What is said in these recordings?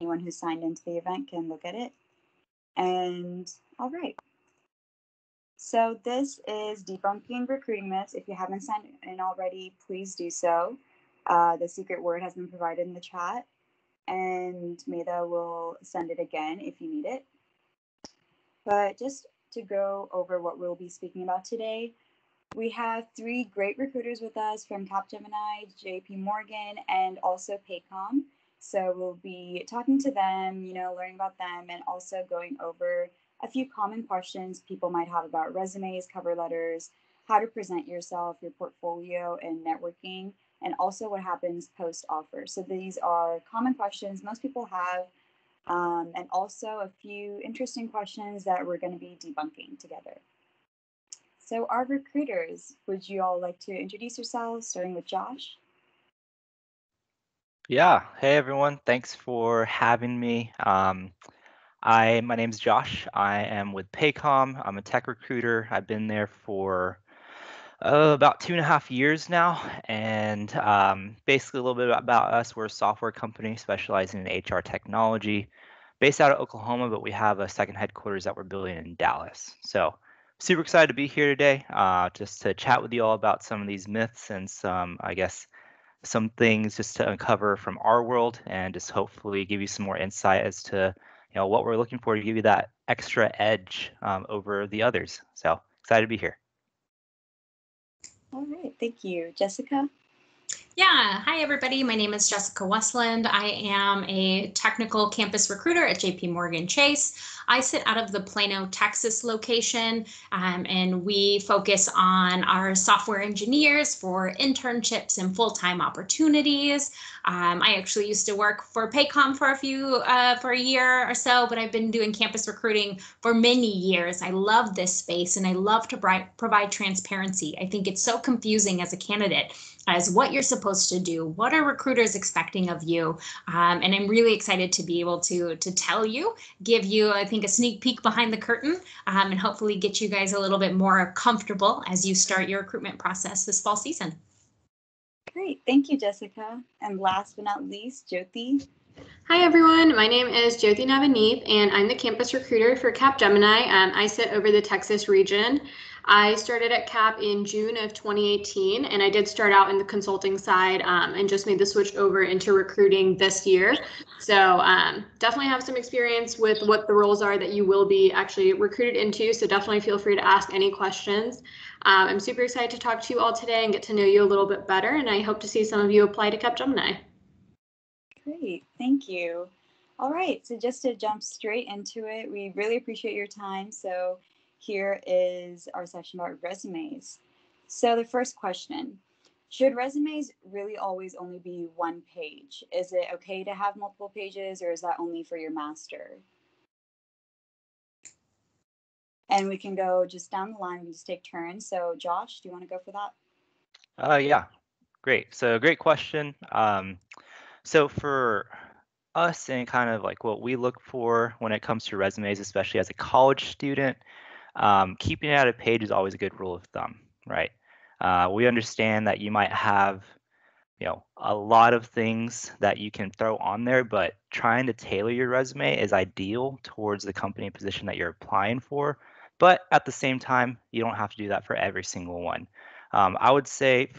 anyone who signed into the event can look at it. And all right. So this is Debunking Recruiting Myths. If you haven't signed in already, please do so. The secret word has been provided in the chat, and Meda will send it again if you need it. But just to go over what we'll be speaking about today, we have 3 great recruiters with us from Capgemini, JP Morgan, and also Paycom. So we'll be talking to them, learning about them, and also going over a few common questions people might have about resumes, cover letters, how to present yourself, your portfolio, and networking, and also what happens post-offer. So these are common questions most people have, and also a few interesting questions that we're going to be debunking together. So our recruiters, would you all like to introduce yourselves, starting with Josh? Yeah. Hey, everyone. Thanks for having me. My name's Josh. I am with Paycom. I'm a tech recruiter. I've been there for about 2.5 years now. And basically a little bit about us. We're a software company specializing in HR technology based out of Oklahoma, but we have a second headquarters that we're building in Dallas. So super excited to be here today just to chat with you all about some of these myths and some things just to uncover from our world and just hopefully give you some more insight as to what we're looking for to give you that extra edge over the others. So excited to be here. All right, thank you. Jessica? Yeah, hi everybody. My name is Jessica Westland. I am a technical campus recruiter at JP Morgan Chase. I sit out of the Plano, Texas location, and we focus on our software engineers for internships and full-time opportunities. I actually used to work for Paycom for a year or so, but I've been doing campus recruiting for many years. I love this space and I love to provide transparency. I think it's so confusing as a candidate as what you're supposed to do, what are recruiters expecting of you, and I'm really excited to be able to tell you, give you, I think, a sneak peek behind the curtain, and hopefully get you guys a little bit more comfortable as you start your recruitment process this fall season. Great, thank you, Jessica. And last but not least, Jyoti. Hi everyone, my name is Jyoti Navaneeth and I'm the campus recruiter for Capgemini. I sit over the Texas region. I started at Cap in June of 2018 and I did start out in the consulting side and just made the switch over into recruiting this year. So definitely have some experience with what the roles are that you will be actually recruited into. So definitely feel free to ask any questions. I'm super excited to talk to you all today and get to know you a little bit better. And I hope to see some of you apply to Capgemini. Great, thank you. All right, so just to jump straight into it, we really appreciate your time. So here is our section about resumes. So the first question, should resumes really always only be one page? Is it okay to have multiple pages, or is that only for your master? And we can go just down the line, we just take turns. So Josh, do you want to go for that? Yeah, great. So great question. So for us and kind of like what we look for when it comes to resumes, especially as a college student, keeping it at a page is always a good rule of thumb, right? We understand that you might have, a lot of things that you can throw on there, but trying to tailor your resume is ideal towards the company position that you're applying for. But at the same time, you don't have to do that for every single one. I would say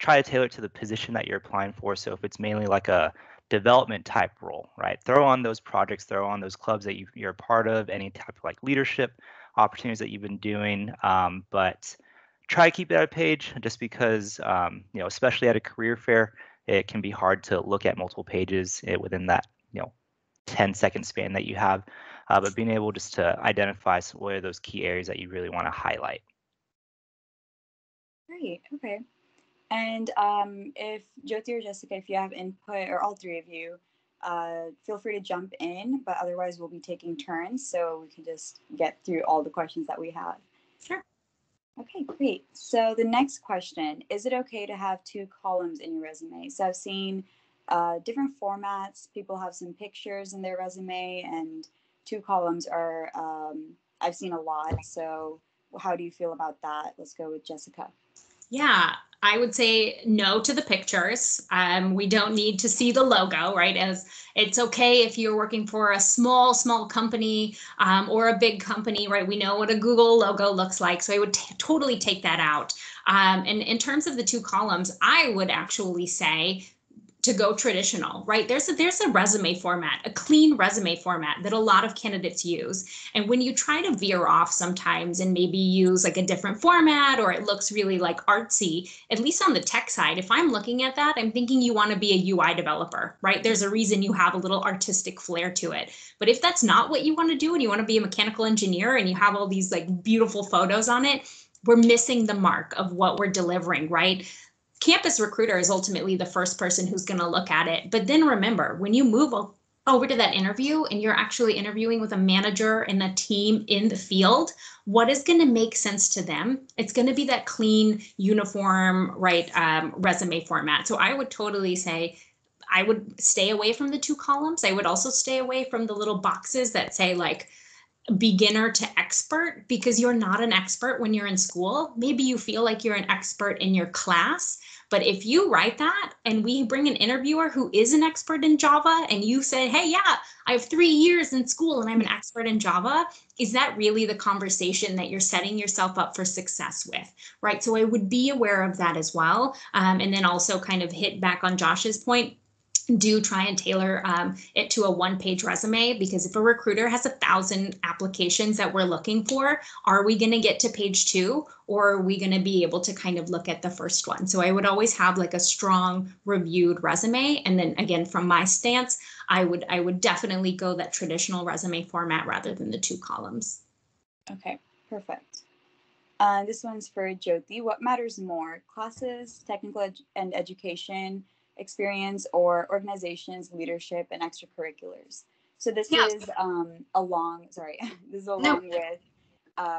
try to tailor it to the position that you're applying for. So if it's mainly like a development type role, right? Throw on those projects, throw on those clubs that you're a part of, any type of like leadership opportunities that you've been doing. But try to keep that a page just because, especially at a career fair, it can be hard to look at multiple pages within that, 10-second span that you have. But being able just to identify what are those key areas that you really want to highlight. Great, okay. And if Jyoti or Jessica, if you have input, or all 3 of you, feel free to jump in, but otherwise we'll be taking turns so we can just get through all the questions that we have. Sure. Okay, great. So the next question, is it okay to have 2 columns in your resume? So I've seen different formats. People have some pictures in their resume, and 2 columns are, I've seen a lot. So how do you feel about that? Let's go with Jessica. Yeah, I would say no to the pictures. We don't need to see the logo, right? As it's okay if you're working for a small company or a big company, right? We know what a Google logo looks like. So I would totally take that out. And in terms of the 2 columns, I would actually say to go traditional, right? There's a resume format, a clean resume format that a lot of candidates use. And when you try to veer off sometimes and maybe use like a different format, or it looks really like artsy, at least on the tech side, if I'm looking at that, I'm thinking you want to be a UI developer, right? There's a reason you have a little artistic flair to it. But if that's not what you want to do and you want to be a mechanical engineer and you have all these like beautiful photos on it, we're missing the mark of what we're delivering, right? Campus recruiter is ultimately the first person who's going to look at it. But then remember, when you move over to that interview and you're actually interviewing with a manager and a team in the field, what is going to make sense to them? It's going to be that clean, uniform, right, resume format. So I would totally say I would stay away from the 2 columns. I would also stay away from the little boxes that say like beginner to expert, because you're not an expert when you're in school. Maybe you feel like you're an expert in your class, but if you write that and we bring an interviewer who is an expert in Java and you say, hey, yeah, I have 3 years in school and I'm an expert in Java, is that really the conversation that you're setting yourself up for success with, right? So I would be aware of that as well. And then also kind of hit back on Josh's point, do try and tailor it to a 1-page resume, because if a recruiter has 1,000 applications that we're looking for, are we going to get to page 2, or are we going to be able to kind of look at the first one? So I would always have like a strong reviewed resume. And then again, from my stance, I would definitely go that traditional resume format rather than the 2 columns. Okay, perfect. This one's for Jyoti. What matters more, classes, technical and education experience, or organizations, leadership, and extracurriculars? So this is along with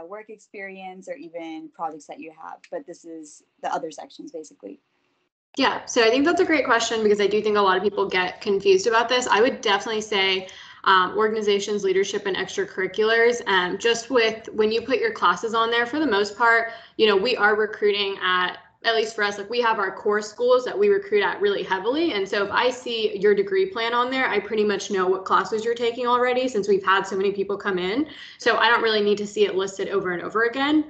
work experience or even projects that you have, but this is the other sections basically. Yeah, so I think that's a great question, because I do think a lot of people get confused about this. I would definitely say organizations, leadership, and extracurriculars. Just with when you put your classes on there, for the most part, we are recruiting at least for us, like we have our core schools that we recruit at really heavily. And so if I see your degree plan on there, I pretty much know what classes you're taking already, since we've had so many people come in. So I don't really need to see it listed over and over again.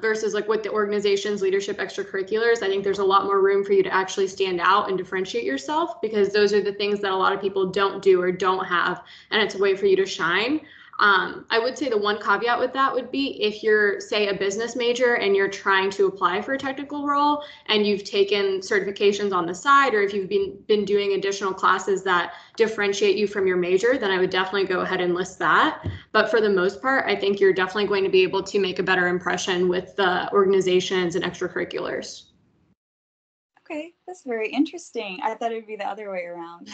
Versus like with the organizations, leadership, extracurriculars, I think there's a lot more room for you to actually stand out and differentiate yourself, because those are the things that a lot of people don't do or don't have, and it's a way for you to shine. I would say the one caveat with that would be if you're, say, a business major and you're trying to apply for a technical role and you've taken certifications on the side, or if you've been doing additional classes that differentiate you from your major, then I would definitely go ahead and list that. But for the most part, I think you're definitely going to be able to make a better impression with the organizations and extracurriculars. Okay, that's very interesting. I thought it would be the other way around.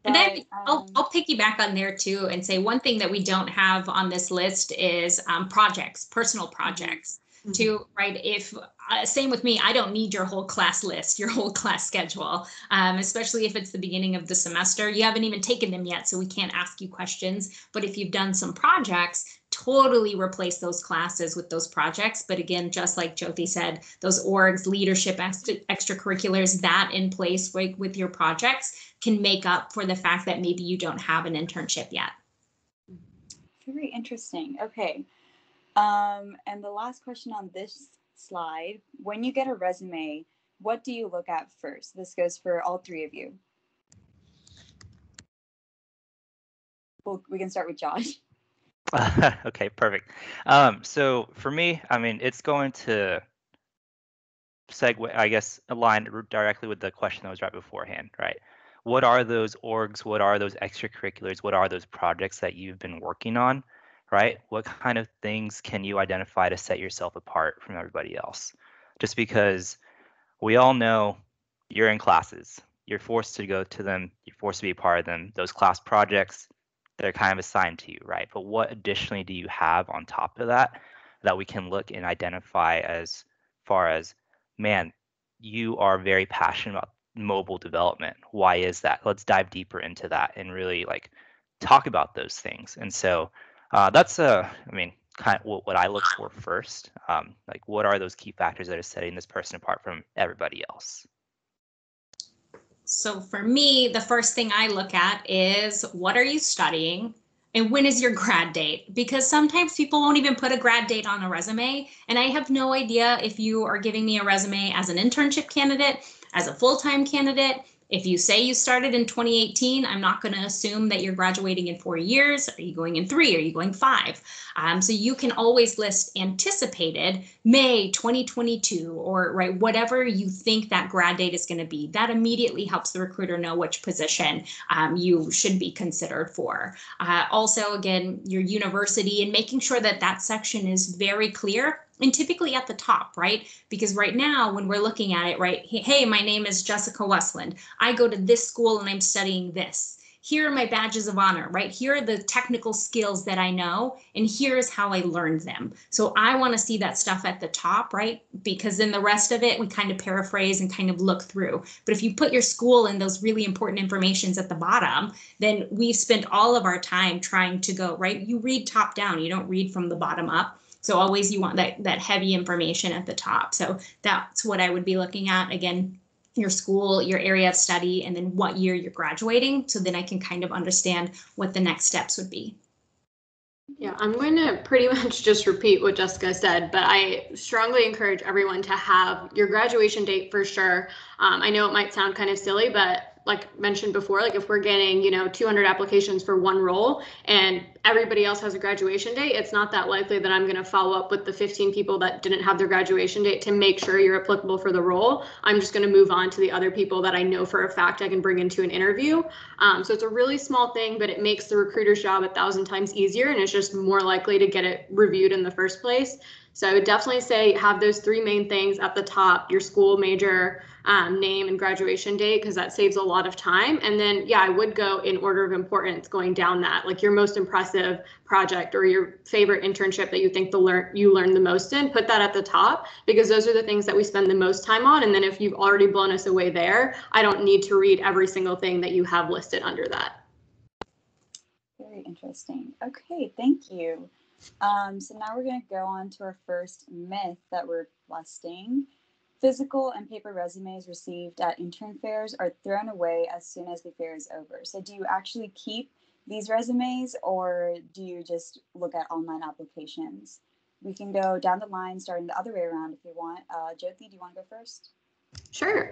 And then I'll piggyback on there too and say one thing that we don't have on this list is projects, personal projects. Mm-hmm. To right, if same with me, I don't need your whole class list, your whole class schedule, especially if it's the beginning of the semester. You haven't even taken them yet, so we can't ask you questions. But if you've done some projects, totally replace those classes with those projects. But again, just like Jyoti said, those orgs, leadership, extracurriculars, that in place with your projects can make up for the fact that maybe you don't have an internship yet. Very interesting. Okay. And the last question on this slide, when you get a resume, what do you look at first? This goes for all 3 of you. Well, we can start with Josh. Okay, perfect. So for me, I mean, it's going to segue, I guess, align directly with the question that was right beforehand, right? What are those orgs? What are those extracurriculars? What are those projects that you've been working on, right? What kind of things can you identify to set yourself apart from everybody else? Just because we all know you're in classes, you're forced to go to them, you're forced to be a part of them. Those class projects, they're kind of assigned to you, right? But what additionally do you have on top of that that we can look and identify as far as, man, you are very passionate about mobile development. Why is that? Let's dive deeper into that and really like talk about those things. And so that's I mean, kind of what I look for first. Like, what are those key factors that are setting this person apart from everybody else? So for me, the first thing I look at is, what are you studying? And when is your grad date? Because sometimes people won't even put a grad date on a resume. And I have no idea if you are giving me a resume as an internship candidate, as a full-time candidate. If you say you started in 2018, I'm not going to assume that you're graduating in 4 years. Are you going in 3? Are you going 5? So you can always list anticipated May 2022, or right, whatever you think that grad date is going to be. That immediately helps the recruiter know which position you should be considered for. Also, again, your university, and making sure that that section is very clear, and typically at the top, right? Because right now, when we're looking at it, right, hey, my name is Jessica Westland. I go to this school and I'm studying this. Here are my badges of honor, right? Here are the technical skills that I know, and here's how I learned them. So I want to see that stuff at the top, right? Because then the rest of it, we kind of paraphrase and kind of look through. But if you put your school and those really important informations at the bottom, then we've spent all of our time trying to go, right? You read top down, you don't read from the bottom up. So always you want that heavy information at the top. So that's what I would be looking at. Again, your school, your area of study, and then what year you're graduating. So then I can kind of understand what the next steps would be. Yeah, I'm going to pretty much just repeat what Jessica said, but I strongly encourage everyone to have your graduation date for sure. I know it might sound kind of silly, but like mentioned before, like if we're getting, 200 applications for one role and everybody else has a graduation date, it's not that likely that I'm going to follow up with the 15 people that didn't have their graduation date to make sure you're applicable for the role. I'm just going to move on to the other people that I know for a fact I can bring into an interview. So it's a really small thing, but it makes the recruiter's job 1,000 times easier, and it's just more likely to get it reviewed in the first place. So I would definitely say have those 3 main things at the top: your school, major, name, and graduation date, because that saves a lot of time. And then, yeah, I would go in order of importance going down that, like your most impressive project or your favorite internship that you think you learned the most in, put that at the top, because those are the things that we spend the most time on. And then if you've already blown us away there, I don't need to read every single thing that you have listed under that. Very interesting. Okay, thank you. So now we're going to go on to our first myth that we're busting. Physical and paper resumes received at intern fairs are thrown away as soon as the fair is over. So do you actually keep these resumes, or do you just look at online applications? We can go down the line, starting the other way around if you want. Jyoti, do you want to go first? Sure.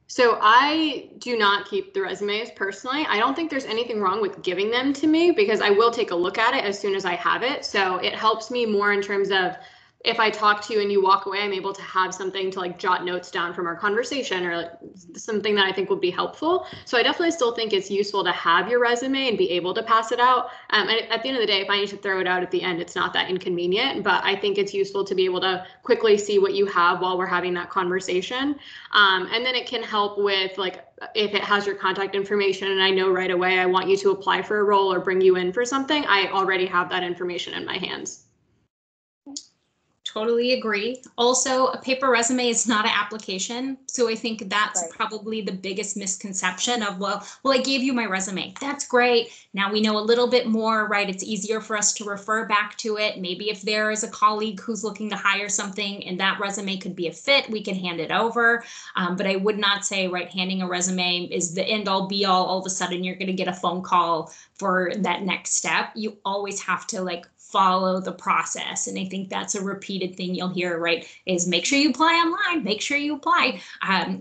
So I do not keep the resumes personally. I don't think there's anything wrong with giving them to me, because I will take a look at it as soon as I have it. So it helps me more in terms of, if I talk to you and you walk away, I'm able to have something to like jot notes down from our conversation, or like something that I think would be helpful. So I definitely still think it's useful to have your resume and be able to pass it out. And at the end of the day, if I need to throw it out at the end, it's not that inconvenient, but I think it's useful to be able to quickly see what you have while we're having that conversation. And then it can help with, like, if it has your contact information and I know right away I want you to apply for a role or bring you in for something, I already have that information in my hands. Totally agree. Also, a paper resume is not an application. So I think that's Right. probably the biggest misconception of, well, I gave you my resume. That's great. Now we know a little bit more, right? It's easier for us to refer back to it. Maybe if there is a colleague who's looking to hire something and that resume could be a fit, we can hand it over. But I would not say, right, handing a resume is the end all be all. All of a sudden you're going to get a phone call for that next step. You always have to follow the process. And I think that's a repeated thing you'll hear, right, is make sure you apply online, make sure you apply.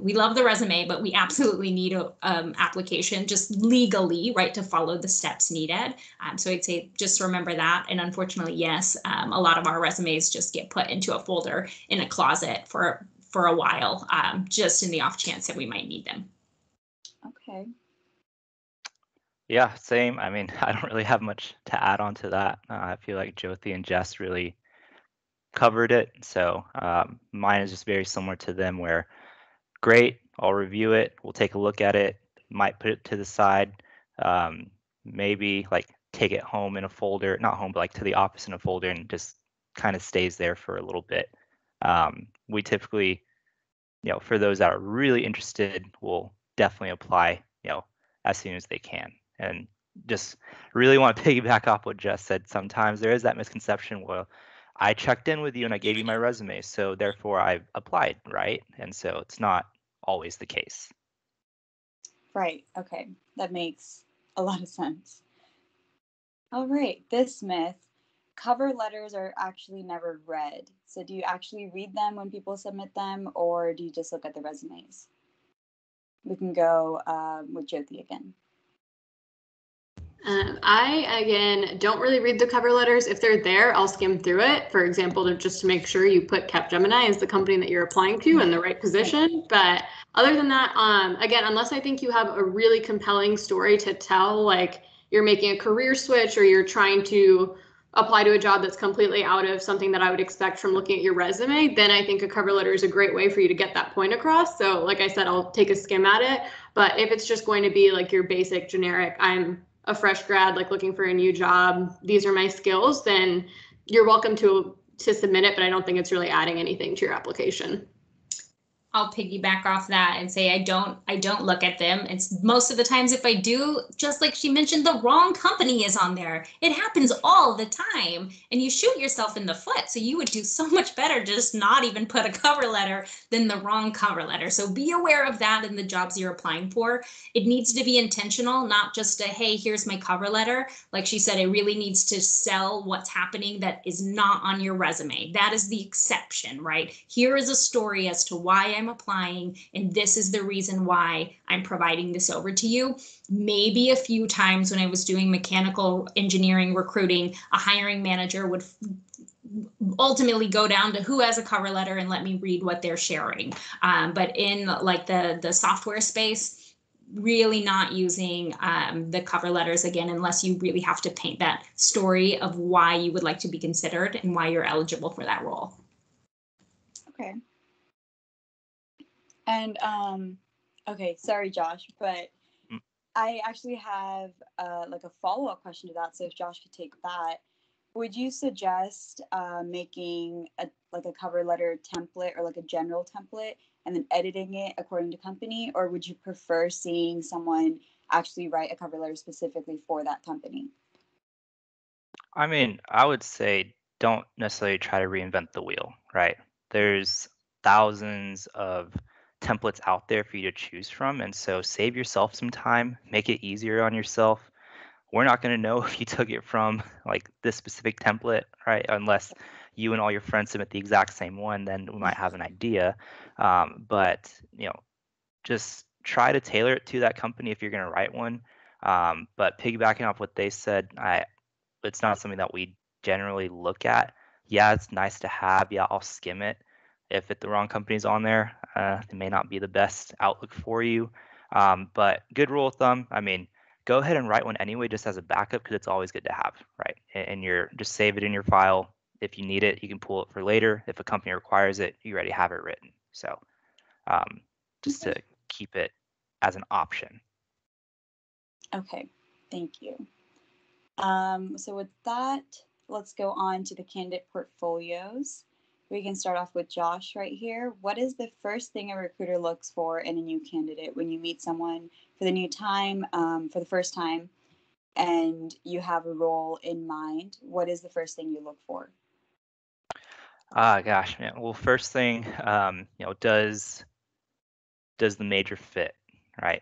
We love the resume, but we absolutely need a application just legally, right, to follow the steps needed. So I'd say just remember that. And unfortunately, yes, a lot of our resumes just get put into a folder in a closet for a while, just in the off chance that we might need them. Okay. Yeah, same. I mean, I don't really have much to add on to that. I feel like Jyoti and Jess really covered it. So mine is just very similar to them, where great, I'll review it, we'll take a look at it, might put it to the side, maybe take it home in a folder, not home, but to the office in a folder, and just kind of stays there for a little bit. We typically, for those that are really interested, will definitely apply, as soon as they can. And just really want to piggyback off what Jess said. Sometimes there is that misconception, well, I checked in with you and I gave you my resume, so therefore I applied, right? And so it's not always the case. Right. Okay. That makes a lot of sense. All right. This myth, cover letters are actually never read. So do you actually read them when people submit them, or do you just look at the resumes? We can go with Jyoti again. I, again, don't really read the cover letters. If they're there, I'll skim through it. For example, just to make sure you put Capgemini as the company that you're applying to in the right position. But other than that, again, unless I think you have a really compelling story to tell, like you're making a career switch or you're trying to apply to a job that's completely out of something that I would expect from looking at your resume, then I think a cover letter is a great way for you to get that point across. So like I said, I'll take a skim at it. But if it's just going to be like your basic generic, I'm a fresh grad, like looking for a new job, these are my skills, then you're welcome to submit it, but I don't think it's really adding anything to your application. I'll piggyback off that and say I don't look at them. It's most of the times if I do, just like she mentioned, the wrong company is on there. It happens all the time and you shoot yourself in the foot. So you would do so much better just not even put a cover letter than the wrong cover letter. So be aware of that in the jobs you're applying for. It needs to be intentional, not just a, hey, here's my cover letter. Like she said, it really needs to sell what's happening that is not on your resume. That is the exception, right? Here is a story as to why I'm applying, and this is the reason why I'm providing this over to you. Maybe a few times when I was doing mechanical engineering recruiting, a hiring manager would ultimately go down to who has a cover letter and let me read what they're sharing. But in like the software space, really not using the cover letters again, unless you really have to paint that story of why you would like to be considered and why you're eligible for that role. Okay. And okay, sorry, Josh, but I actually have like a follow-up question to that. So if Josh could take that, would you suggest making a cover letter template or like a general template and then editing it according to company, or would you prefer seeing someone actually write a cover letter specifically for that company? I mean, I would say don't necessarily try to reinvent the wheel, right? There's thousands of templates out there for you to choose from, and so save yourself some time, make it easier on yourself. We're not going to know if you took it from like this specific template, right? Unless you and all your friends submit the exact same one, then we might have an idea. But just try to tailor it to that company if you're going to write one. But piggybacking off what they said, it's not something that we generally look at. Yeah, it's nice to have. Yeah, I'll skim it. If the wrong company's on there, it may not be the best outlook for you. But good rule of thumb, I mean, go ahead and write one anyway, just as a backup, because it's always good to have, right? And you're just save it in your file. If you need it, you can pull it for later. If a company requires it, you already have it written. So just to keep it as an option. Okay, thank you. So with that, let's go on to the candidate portfolios. We can start off with Josh right here. What is the first thing a recruiter looks for in a new candidate when you meet someone for the new time, for the first time, and you have a role in mind? What is the first thing you look for? Gosh, man. Well, first thing, does the major fit, right?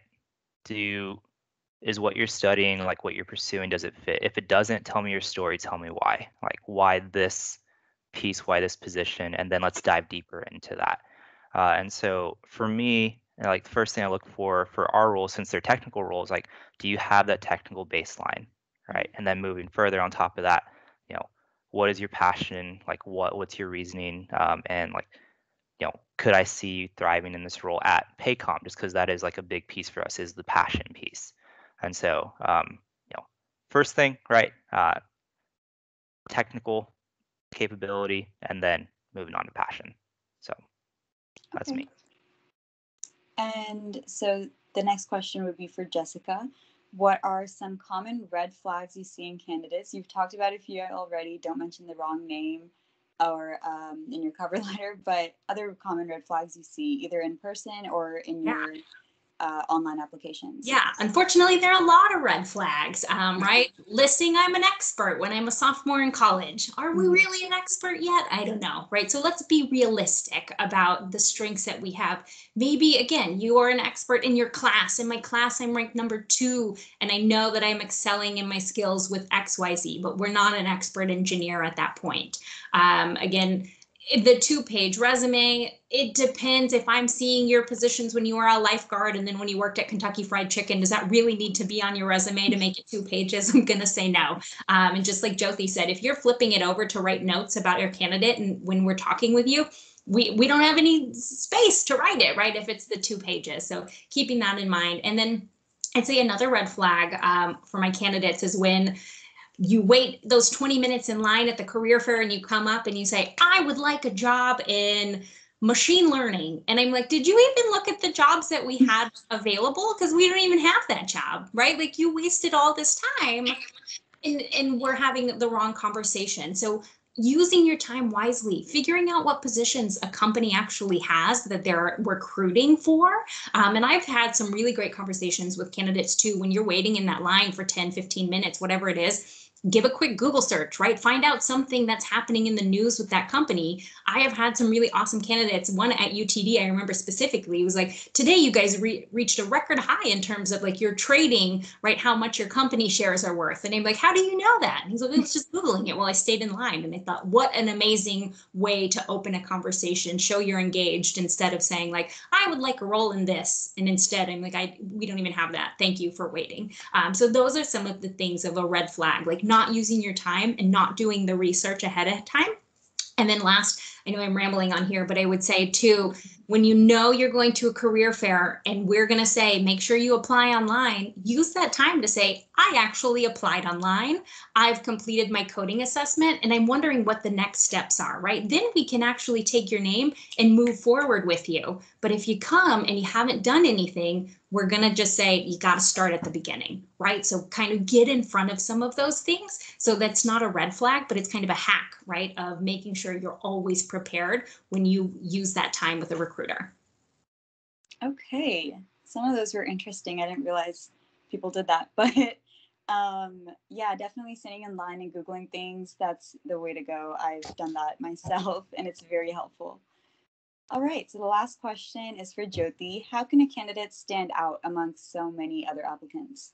Is what you're studying, like what you're pursuing, does it fit? If it doesn't, tell me your story, tell me why. Like why this piece, why this position, and then let's dive deeper into that. And so for me, like the first thing I look for our roles, since they're technical roles, like do you have that technical baseline, right? And then moving further on top of that, what is your passion? Like what's your reasoning? And like could I see you thriving in this role at Paycom? Just because that is like a big piece for us is the passion piece. And so, first thing, right? Technical capability, and then moving on to passion. So that's me. And so the next question would be for Jessica. What are some common red flags you see in candidates? You've talked about a few already. Don't mention the wrong name or in your cover letter, but other common red flags you see either in person or in your online applications. Yeah, unfortunately, there are a lot of red flags, right? Listing I'm an expert when I'm a sophomore in college. Are we really an expert yet? I don't know, right? So let's be realistic about the strengths that we have. Maybe, again, you are an expert in your class. In my class, I'm ranked number 2, and I know that I'm excelling in my skills with XYZ, but we're not an expert engineer at that point. Again, the 2-page resume, it depends. If I'm seeing your positions when you were a lifeguard and then when you worked at Kentucky Fried Chicken, does that really need to be on your resume to make it 2 pages? I'm going to say no. And just like Jyoti said, if you're flipping it over to write notes about your candidate and when we're talking with you, we don't have any space to write it, right? If it's the 2 pages. So keeping that in mind. And then I'd say another red flag for my candidates is when you wait those 20 minutes in line at the career fair and you come up and you say, I would like a job in machine learning. And I'm like, did you even look at the jobs that we had available? Because we don't even have that job, right? Like you wasted all this time and we're having the wrong conversation. So using your time wisely, figuring out what positions a company actually has that they're recruiting for. And I've had some really great conversations with candidates too, when you're waiting in that line for 10, 15 minutes, whatever it is. Give a quick Google search, right? Find out something that's happening in the news with that company. I have had some really awesome candidates. One at UTD, I remember specifically, was like, today you guys reached a record high in terms of like your trading, right? How much your company shares are worth. And I'm like, how do you know that? And he's like, I was just Googling it while I stayed in line. And I thought, what an amazing way to open a conversation, show you're engaged instead of saying like, I would like a role in this. And instead I'm like, we don't even have that. Thank you for waiting. So those are some of the things of a red flag, like not using your time and not doing the research ahead of time. And then last, I know I'm rambling on here, but I would say too, when you know you're going to a career fair and we're going to say, make sure you apply online, use that time to say, I actually applied online. I've completed my coding assessment and I'm wondering what the next steps are, right? Then we can actually take your name and move forward with you. But if you come and you haven't done anything, we're going to just say, you got to start at the beginning, right? So kind of get in front of some of those things. So that's not a red flag, but it's kind of a hack, right? Of making sure you're always prepared when you use that time with a recruiter. Okay. Some of those were interesting. I didn't realize people did that, but yeah, definitely sitting in line and Googling things. That's the way to go. I've done that myself and it's very helpful. All right, so the last question is for Jyoti. How can a candidate stand out amongst so many other applicants?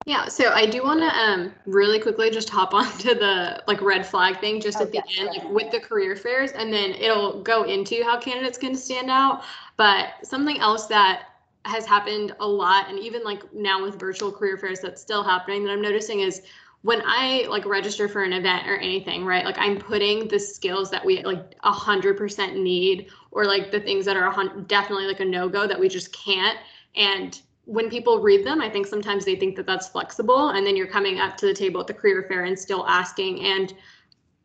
Yeah, so I do want to really quickly just hop onto the like red flag thing just at the end, like with the career fairs, and then it'll go into how candidates can stand out. But something else that has happened a lot, and even like now with virtual career fairs that's still happening, that I'm noticing is when I like register for an event or anything, right? Like I'm putting the skills that we like 100% need, or like the things that are definitely like a no-go that we just can't. And when people read them, I think sometimes they think that that's flexible, and then you're coming up to the table at the career fair and still asking. And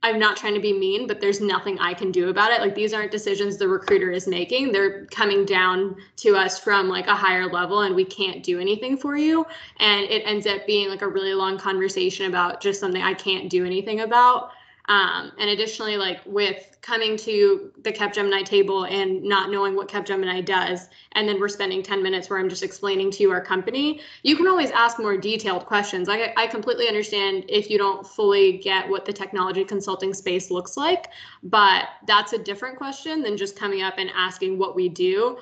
I'm not trying to be mean, but there's nothing I can do about it. Like these aren't decisions the recruiter is making. They're coming down to us from like a higher level and we can't do anything for you. And it ends up being like a really long conversation about just something I can't do anything about. And additionally, like with coming to the Capgemini table and not knowing what Capgemini does, and then we're spending 10 minutes where I'm just explaining to you our company, you can always ask more detailed questions. I completely understand if you don't fully get what the technology consulting space looks like, but that's a different question than just coming up and asking what we do.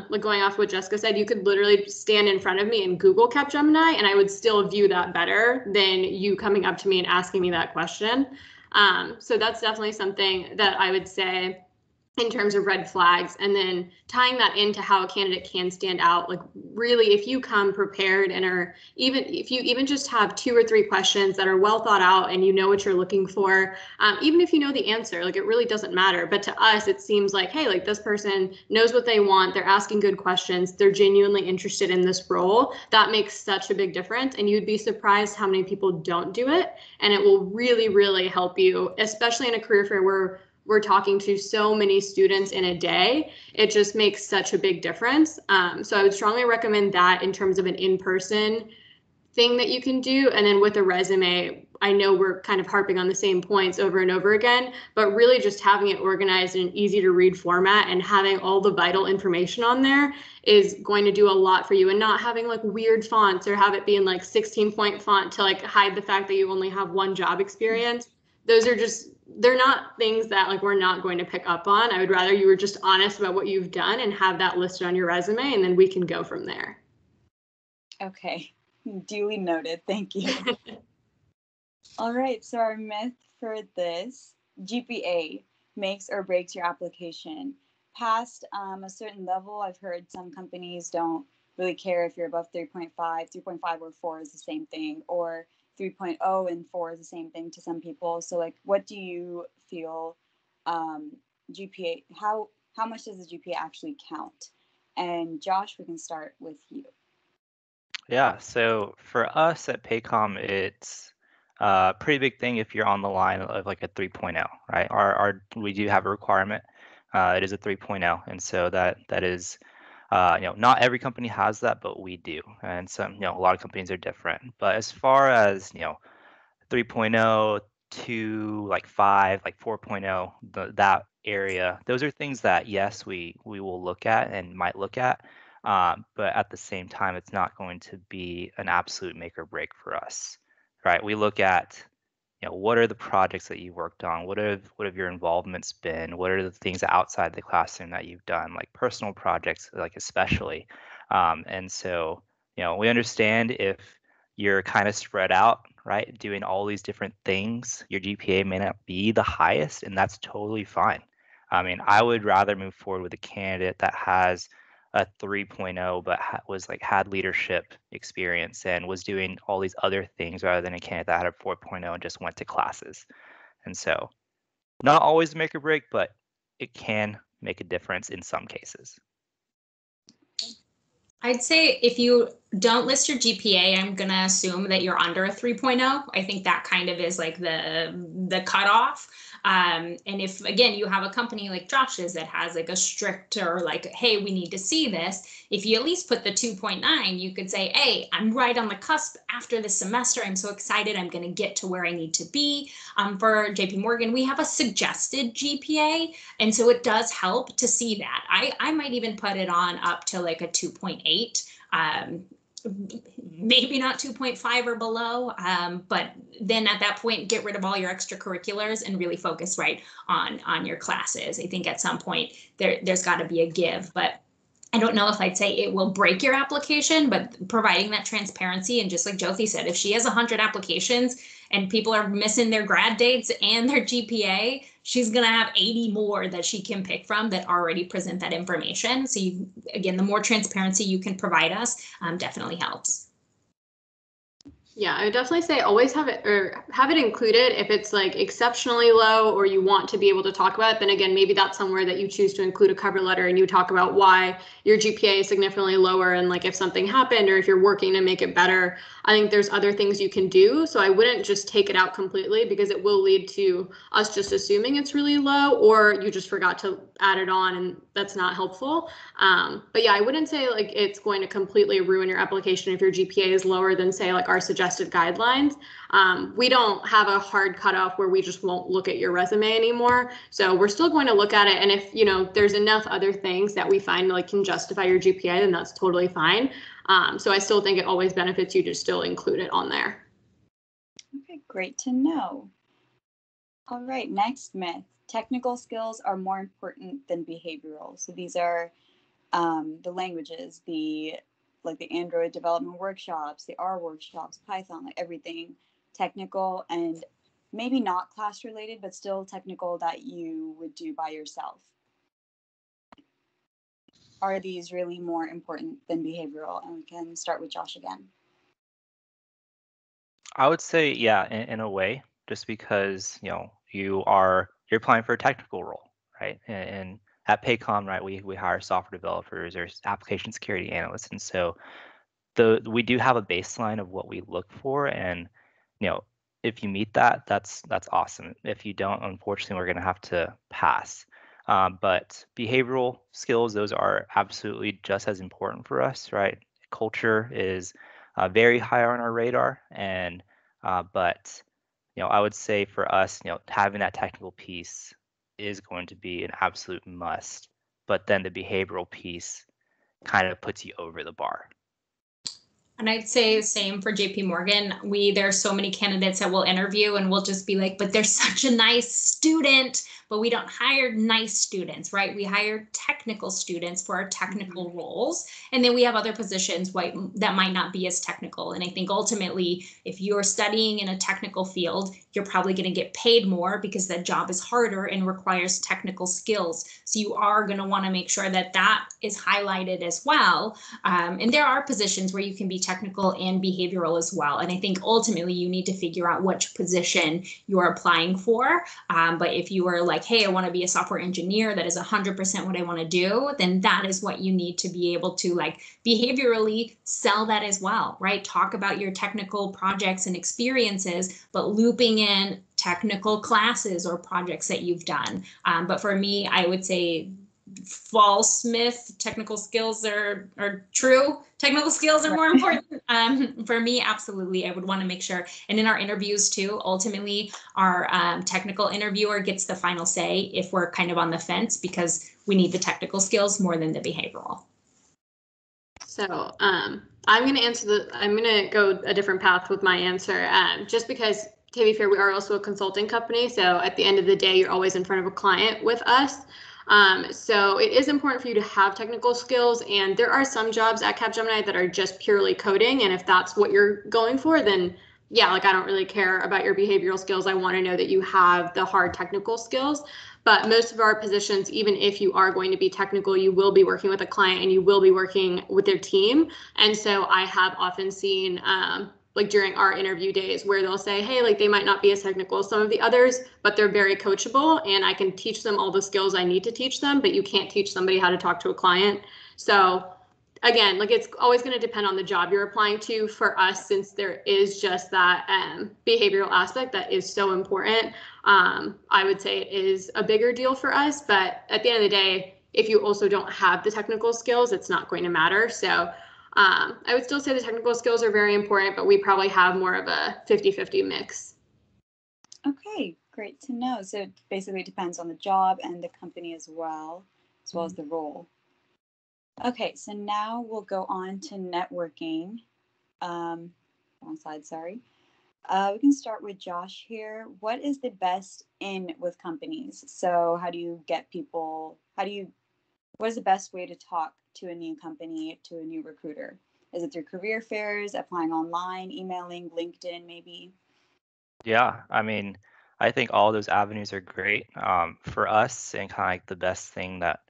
Like going off what Jessica said, you could literally stand in front of me and Google Capgemini, and I would still view that better than you coming up to me and asking me that question. So that's definitely something that I would say in terms of red flags, and then tying that into how a candidate can stand out. Like really, if you come prepared and are if you even just have 2 or 3 questions that are well thought out and you know what you're looking for, even if you know the answer, like it really doesn't matter. But to us, it seems like, hey, like this person knows what they want. They're asking good questions. They're genuinely interested in this role. That makes such a big difference. And you'd be surprised how many people don't do it. And it will really, really help you, especially in a career fair where we're talking to so many students in a day. It just makes such a big difference. So I would strongly recommend that in terms of an in-person thing that you can do. And then with a resume, I know we're kind of harping on the same points over and over again, but really just having it organized in an easy to read format and having all the vital information on there is going to do a lot for you, and not having like weird fonts or have it be in like 16-point font to like hide the fact that you only have one job experience. Those are just, they're not things that like we're not going to pick up on. I would rather you were just honest about what you've done and have that listed on your resume, and then we can go from there. Okay, duly noted. Thank you. All right, so our myth for this: GPA makes or breaks your application. Past a certain level, I've heard some companies don't really care if you're above 3.5. 3.5 or 4 is the same thing, or 3.0 and 4 is the same thing to some people. So, like, what do you feel GPA? How much does the GPA actually count? And Josh, we can start with you. Yeah, so for us at Paycom, it's a pretty big thing if you're on the line of like a 3.0, right? We do have a requirement. It is a 3.0, and so that is, not every company has that, but we do, and some, a lot of companies are different. But as far as 3.0 to like 5, like 4.0, that area, those are things that yes, we will look at and might look at, but at the same time, it's not going to be an absolute make or break for us, right? We look at what are the projects that you worked on? What have your involvements been? What are the things outside the classroom that you've done, like personal projects, like especially? And so, we understand if you're kind of spread out, right, doing all these different things, your GPA may not be the highest, and that's totally fine. I mean, I would rather move forward with a candidate that has a 3.0 but had leadership experience and was doing all these other things rather than a candidate that had a 4.0 and just went to classes. And so not always make or break, but it can make a difference in some cases. I'd say if you don't list your GPA, I'm going to assume that you're under a 3.0. I think that kind of is like the cutoff. And if, again, you have a company like Josh's that has like a stricter, like, hey, we need to see this. If you at least put the 2.9, you could say, hey, I'm right on the cusp after this semester. I'm so excited. I'm going to get to where I need to be. For JP Morgan, we have a suggested GPA. And so it does help to see that. I might even put it on up to like a 2.8. Maybe not 2.5 or below, but then at that point, get rid of all your extracurriculars and really focus right on your classes. I think at some point there's got to be a give, but I don't know if I'd say it will break your application, but providing that transparency, and just like Jyoti said, if she has 100 applications and people are missing their grad dates and their GPA, she's going to have 80 more that she can pick from that already present that information. So again, the more transparency you can provide us definitely helps. Yeah, I would definitely say always have it included if it's like exceptionally low or you want to be able to talk about it. Then again, maybe that's somewhere that you choose to include a cover letter and you talk about why your GPA is significantly lower and like if something happened or if you're working to make it better. I think there's other things you can do. So I wouldn't just take it out completely because it will lead to us just assuming it's really low or you just forgot to add it on and that's not helpful. But yeah, I wouldn't say like it's going to completely ruin your application if your GPA is lower than say like our suggested guidelines. We don't have a hard cutoff where we just won't look at your resume anymore. So we're still going to look at it. And if, there's enough other things that we find like can justify your GPA, then that's totally fine. So I still think it always benefits you to still include it on there. Okay, great to know. All right, next myth. Technical skills are more important than behavioral. So these are the languages, the Android development workshops, the R workshops, Python, like everything technical and maybe not class related, but still technical that you would do by yourself. Are these really more important than behavioral? And we can start with Josh again. I would say, yeah, in a way, just because, you're applying for a technical role, right? And at Paycom, right, we hire software developers or application security analysts. And so we do have a baseline of what we look for. And, if you meet that, that's awesome. If you don't, unfortunately, we're going to have to pass. But behavioral skills, those are absolutely just as important for us, right? Culture is very high on our radar. And but I would say for us, having that technical piece is going to be an absolute must. But then the behavioral piece kind of puts you over the bar. And I'd say the same for JP Morgan. There are so many candidates that we'll interview and we'll just be like, but they're such a nice student, but we don't hire nice students, right? We hire technical students for our technical roles. And then we have other positions that might not be as technical. And I think ultimately, if you're studying in a technical field, you're probably going to get paid more because that job is harder and requires technical skills. So you are going to want to make sure that that is highlighted as well. And there are positions where you can be technical and behavioral as well. And I think ultimately you need to figure out which position you're applying for. But if you are like, hey, I want to be a software engineer, that is 100% what I want to do, then that is what you need to be able to like behaviorally sell that as well, right? Talk about your technical projects and experiences, but looping in technical classes or projects that you've done. But for me, I would say false myth, technical skills are true. Technical skills are more important. For me, absolutely, I would want to make sure. And in our interviews too, ultimately, our technical interviewer gets the final say if we're kind of on the fence, because we need the technical skills more than the behavioral. So I'm going to go a different path with my answer, just because, to be fair, we are also a consulting company. So at the end of the day, you're always in front of a client with us. So it is important for you to have technical skills, and there are some jobs at Capgemini that are just purely coding. And if that's what you're going for, then yeah, like I don't really care about your behavioral skills. I want to know that you have the hard technical skills. But most of our positions, even if you are going to be technical, you will be working with a client and you will be working with their team. And so I have often seen like during our interview days where they'll say, hey, like they might not be as technical as some of the others, but they're very coachable and I can teach them all the skills I need to teach them, but you can't teach somebody how to talk to a client. So again, like it's always going to depend on the job you're applying to. For us, since there is just that behavioral aspect that is so important, I would say it is a bigger deal for us. But at the end of the day, if you also don't have the technical skills, it's not going to matter. So I would still say the technical skills are very important, but we probably have more of a 50-50 mix. Okay, great to know. So it basically depends on the job and the company as well as the role. Okay, so now we'll go on to networking. Wrong slide, sorry. We can start with Josh here. What is the best in with companies? So how do you get people, what is the best way to talk to a new company, to a new recruiter? Is it through career fairs, applying online, emailing, LinkedIn maybe? Yeah, I mean, I think all those avenues are great. For us, and kind of like the best thing that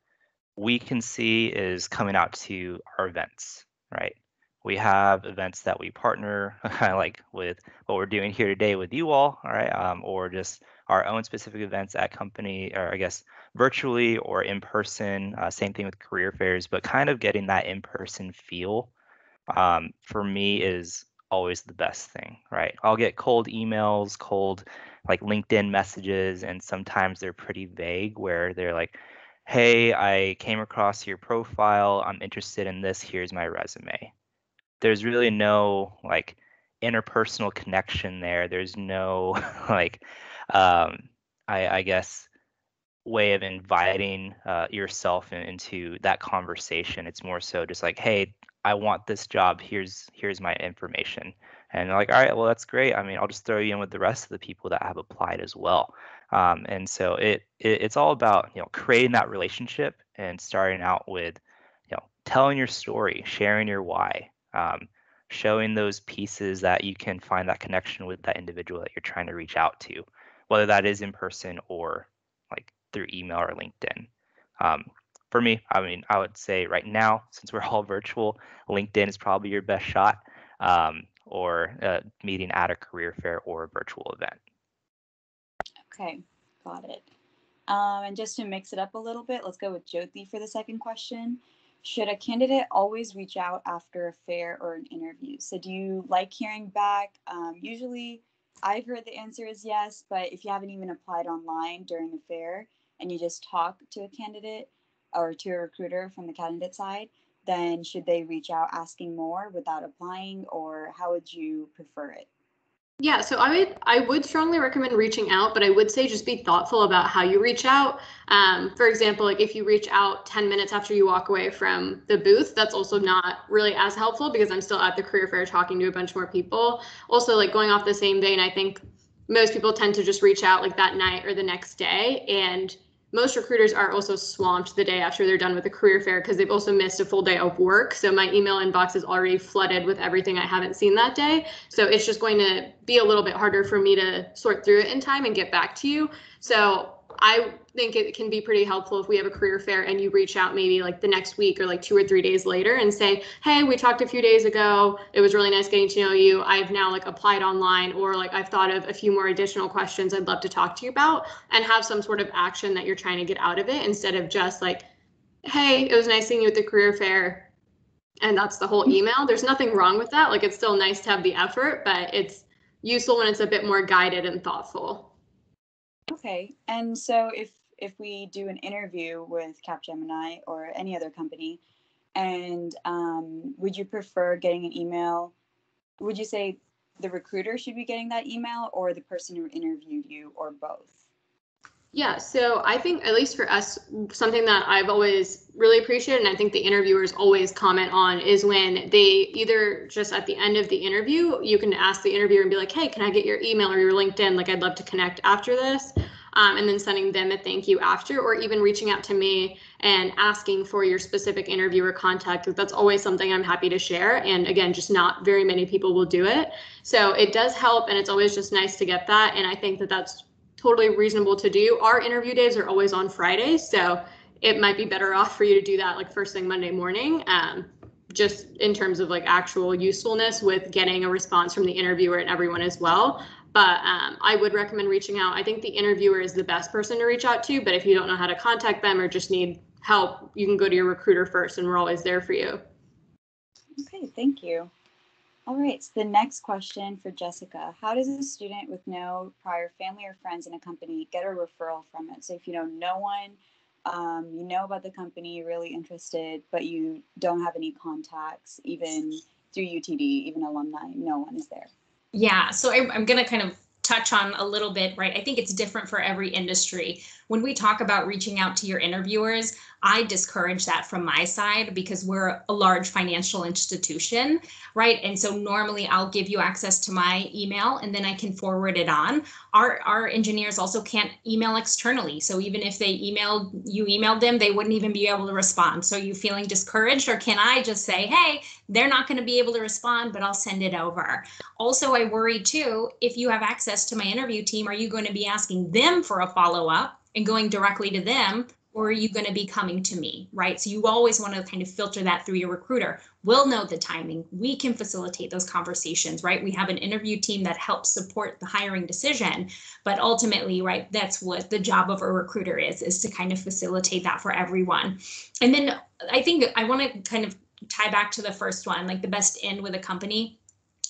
we can see is coming out to our events, right? We have events that we partner kind of like with what we're doing here today with you all right? Or just our own specific events at company, or I guess virtually or in person. Same thing with career fairs, but kind of getting that in-person feel for me is always the best thing, right? I'll get cold emails, cold like LinkedIn messages, and sometimes they're pretty vague where they're like, hey, I came across your profile. I'm interested in this. Here's my resume. There's really no like interpersonal connection there. There's no like, I guess, way of inviting yourself into that conversation. It's more so just like, hey, I want this job. Here's my information. And they're like, all right, well, that's great. I mean, I'll just throw you in with the rest of the people that have applied as well. And so it's all about creating that relationship and starting out with telling your story, sharing your why, showing those pieces that you can find that connection with that individual that you're trying to reach out to, whether that is in person or like through email or LinkedIn. For me, I mean, I would say right now, since we're all virtual, LinkedIn is probably your best shot, or meeting at a career fair or a virtual event. Okay, got it. And just to mix it up a little bit, let's go with Jyoti for the second question. Should a candidate always reach out after a fair or an interview? So do you like hearing back? Usually I've heard the answer is yes, but if you haven't even applied online during a fair and you just talk to a candidate or to a recruiter from the candidate side, then should they reach out asking more without applying, or how would you prefer it? Yeah, so I would strongly recommend reaching out, but I would say just be thoughtful about how you reach out. For example, like if you reach out 10 minutes after you walk away from the booth, that's also not really as helpful because I'm still at the career fair talking to a bunch more people. Also, like going off the same vein, I think most people tend to just reach out like that night or the next day, and most recruiters are also swamped the day after they're done with the career fair because they've also missed a full day of work. So my email inbox is already flooded with everything I haven't seen that day. So it's just going to be a little bit harder for me to sort through it in time and get back to you. So I think it can be pretty helpful if we have a career fair and you reach out maybe like the next week or like 2 or 3 days later and say, hey, we talked a few days ago. It was really nice getting to know you. I've now like applied online, or like I've thought of a few more additional questions I'd love to talk to you about, and have some sort of action that you're trying to get out of it instead of just like, hey, it was nice seeing you at the career fair. And that's the whole email. There's nothing wrong with that. Like, it's still nice to have the effort, but it's useful when it's a bit more guided and thoughtful. Okay, and so if we do an interview with Capgemini or any other company, and would you prefer getting an email? Would you say the recruiter should be getting that email, or the person who interviewed you, or both? Yeah, so I think at least for us, something that I've always really appreciated, and I think the interviewers always comment on, is when they either just at the end of the interview, you can ask the interviewer and be like, hey, can I get your email or your LinkedIn? Like, I'd love to connect after this. And then sending them a thank you after, or even reaching out to me and asking for your specific interviewer contact. That's always something I'm happy to share. And again, just not very many people will do it. So it does help, and it's always just nice to get that. And I think that that's totally reasonable to do. Our interview days are always on Fridays, so it might be better off for you to do that like first thing Monday morning, just in terms of like actual usefulness with getting a response from the interviewer and everyone as well. But I would recommend reaching out. I think the interviewer is the best person to reach out to, but if you don't know how to contact them or just need help, you can go to your recruiter first, and we're always there for you. Okay, thank you. All right, so the next question for Jessica. How does a student with no prior family or friends in a company get a referral from it? So if you know no one, you know about the company, you're really interested, but you don't have any contacts, even through UTD, even alumni, no one is there. Yeah, so I'm going to kind of touch on a little bit, right? I think it's different for every industry. When we talk about reaching out to your interviewers, I discourage that from my side because we're a large financial institution, right? And so normally I'll give you access to my email and then I can forward it on. Our engineers also can't email externally. So even if they emailed them, they wouldn't even be able to respond. So are you feeling discouraged, or can I just say, hey, they're not going to be able to respond, but I'll send it over. Also, I worry too, if you have access to my interview team, are you going to be asking them for a follow-up and going directly to them, or are you going to be coming to me, right? So you always want to kind of filter that through your recruiter. We'll know the timing. We can facilitate those conversations, right? We have an interview team that helps support the hiring decision, but ultimately, right, that's what the job of a recruiter is to kind of facilitate that for everyone. And then I think I want to kind of tie back to the first one, like the best in with a company.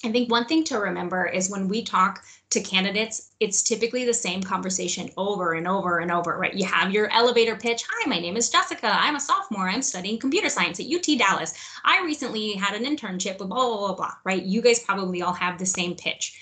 I think one thing to remember is when we talk to candidates, it's typically the same conversation over and over and over, right? You have your elevator pitch. Hi, my name is Jessica. I'm a sophomore. I'm studying computer science at UT Dallas. I recently had an internship with blah, blah, blah, blah, right? You guys probably all have the same pitch.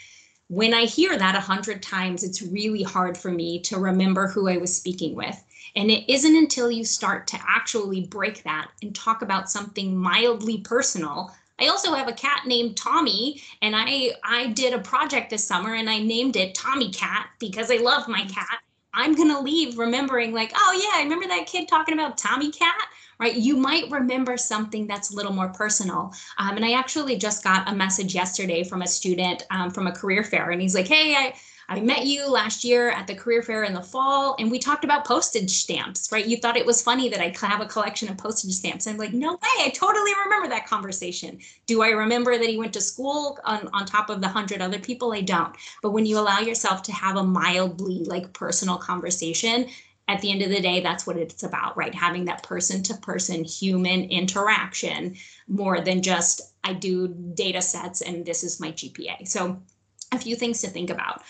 When I hear that 100 times, it's really hard for me to remember who I was speaking with. And it isn't until you start to actually break that and talk about something mildly personal. I also have a cat named Tommy, and I did a project this summer and I named it Tommy Cat because I love my cat. I'm going to leave remembering like, oh yeah, I remember that kid talking about Tommy Cat, right? You might remember something that's a little more personal. And I actually just got a message yesterday from a student from a career fair, and he's like, hey, I met you last year at the career fair in the fall, and we talked about postage stamps, right? You thought it was funny that I have a collection of postage stamps. I'm like, no way, I totally remember that conversation. Do I remember that he went to school on top of the 100 other people? I don't. But when you allow yourself to have a mildly like personal conversation, at the end of the day, that's what it's about, right? Having that person-to-person human interaction more than just I do data sets and this is my GPA. So a few things to think about.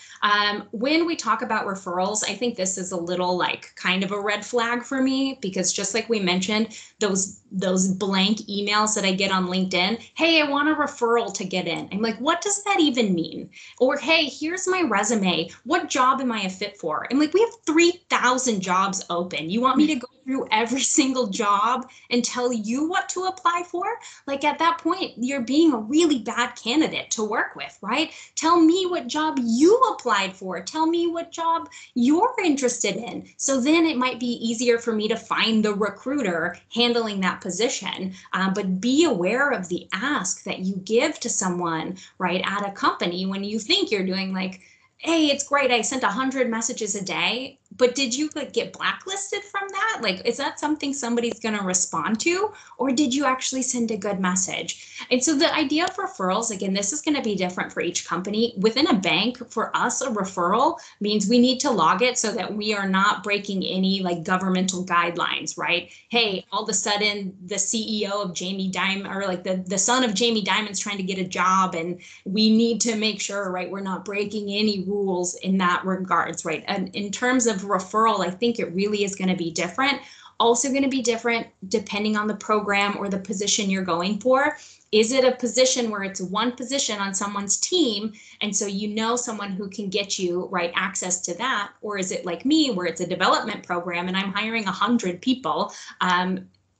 When we talk about referrals, I think this is a little like kind of a red flag for me, because just like we mentioned, those blank emails that I get on LinkedIn, hey, I want a referral to get in. I'm like, what does that even mean? Or, hey, here's my resume. What job am I a fit for? I'm like, we have 3,000 jobs open. You want me to go through every single job and tell you what to apply for? Like, at that point, you're being a really bad candidate to work with, right? Tell me what job you applied for. Tell me what job you're interested in. So then it might be easier for me to find the recruiter handling that position. But be aware of the ask that you give to someone, right, at a company when you think you're doing like, hey, it's great, I sent 100 messages a day, but did you like get blacklisted from that? Like, is that something somebody's going to respond to, or did you actually send a good message? And so the idea of referrals, again, this is going to be different for each company. Within a bank, for us, a referral means we need to log it so that we are not breaking any like governmental guidelines, right? Hey, all of a sudden the CEO of Jamie Dimon, or like the son of Jamie Dimon's trying to get a job, and we need to make sure, right, we're not breaking any rules in that regards, right? And in terms of referral, I think it really is going to be different. Also going to be different depending on the program or the position you're going for. Is it a position where it's one position on someone's team, and so you know someone who can get you, right, access to that? Or is it like me, where it's a development program and I'm hiring 100 people?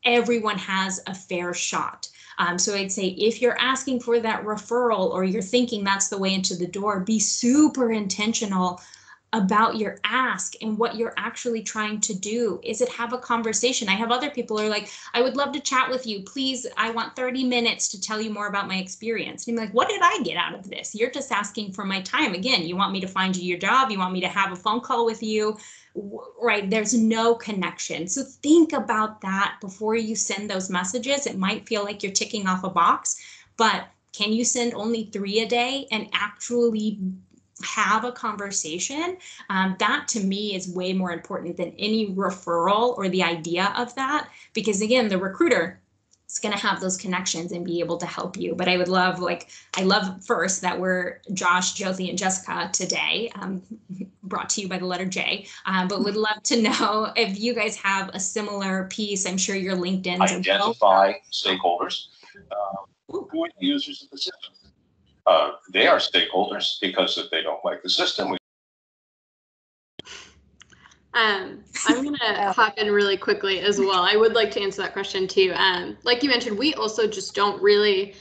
Everyone has a fair shot. So I'd say if you're asking for that referral, or you're thinking that's the way into the door, be super intentional about your ask and what you're actually trying to do. Is it have a conversation? I have other people who are like, I would love to chat with you. Please, I want 30 minutes to tell you more about my experience. And I'm like, what did I get out of this? You're just asking for my time. Again, you want me to find you your job. You want me to have a phone call with you, right? There's no connection. So think about that before you send those messages. It might feel like you're ticking off a box, but can you send only 3 a day and actually have a conversation? That to me is way more important than any referral or the idea of that, because again, the recruiter is going to have those connections and be able to help you. But I would love, like, I love first that we're Josh, Jyoti, and Jessica today, brought to you by the letter J, but would love to know if you guys have a similar piece. I'm sure your LinkedIn's identify stakeholders who are the users of the system. They are stakeholders, because if they don't like the system, I'm going to hop in really quickly as well. I would like to answer that question too. Like you mentioned, we also just don't really,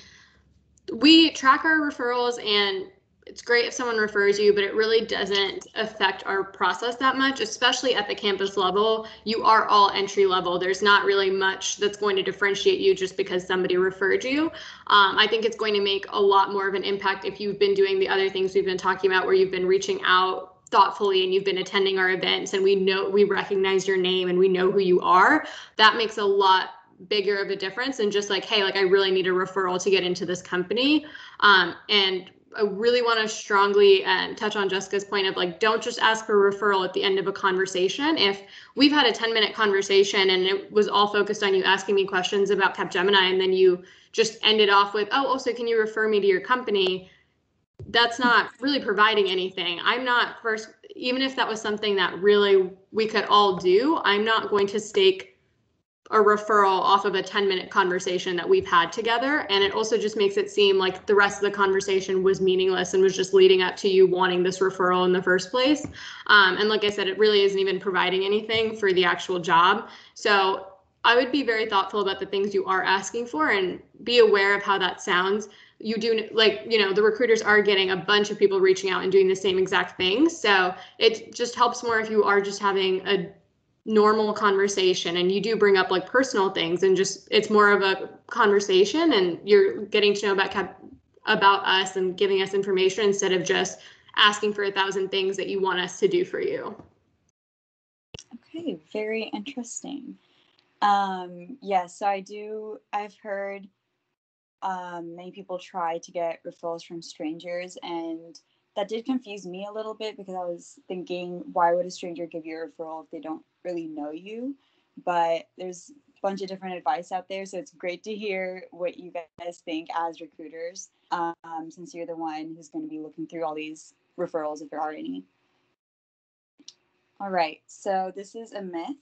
we track our referrals, and it's great if someone refers you, but it really doesn't affect our process that much, especially at the campus level. You are all entry level. There's not really much that's going to differentiate you just because somebody referred you. I think it's going to make a lot more of an impact if you've been doing the other things we've been talking about, where you've been reaching out thoughtfully and you've been attending our events, and we recognize your name and we know who you are. That makes a lot bigger of a difference than just like, hey, like I really need a referral to get into this company. And I really want to strongly touch on Jessica's point of like, don't just ask for a referral at the end of a conversation. If we've had a 10-minute conversation and it was all focused on you asking me questions about Capgemini, and then you just ended off with, oh, also, can you refer me to your company? That's not really providing anything. I'm not first, even if that was something that really we could all do, I'm not going to stake a referral off of a 10-minute conversation that we've had together. And it also just makes it seem like the rest of the conversation was meaningless and was just leading up to you wanting this referral in the first place. And like I said, it really isn't even providing anything for the actual job. So I would be very thoughtful about the things you are asking for and be aware of how that sounds. You do, like, you know, the recruiters are getting a bunch of people reaching out and doing the same exact things. So it just helps more if you are just having a normal conversation and you do bring up like personal things, and just it's more of a conversation and you're getting to know about us and giving us information instead of just asking for 1,000 things that you want us to do for you. Okay, very interesting. Yeah, so I've heard many people try to get referrals from strangers, and that did confuse me a little bit, because I was thinking, why would a stranger give you a referral if they don't really know you? But there's a bunch of different advice out there, so it's great to hear what you guys think as recruiters. since you're the one who's going to be looking through all these referrals if there are any. All right, so this is a myth,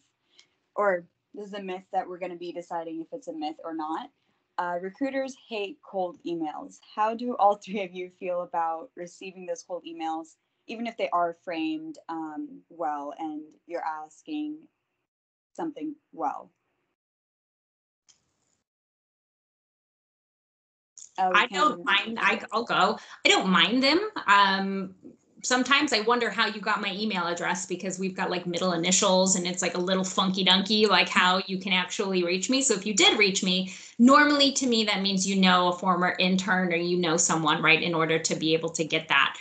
or this is a myth that we're going to be deciding if it's a myth or not. Recruiters hate cold emails. How do all three of you feel about receiving those cold emails, even if they are framed well and you're asking something well? I don't mind. I'll go. I don't mind them. Sometimes I wonder how you got my email address, because we've got like middle initials and it's like a little funky dunky, like how you can actually reach me. So if you did reach me, normally to me, that means you know a former intern or you know someone, right, in order to be able to get that.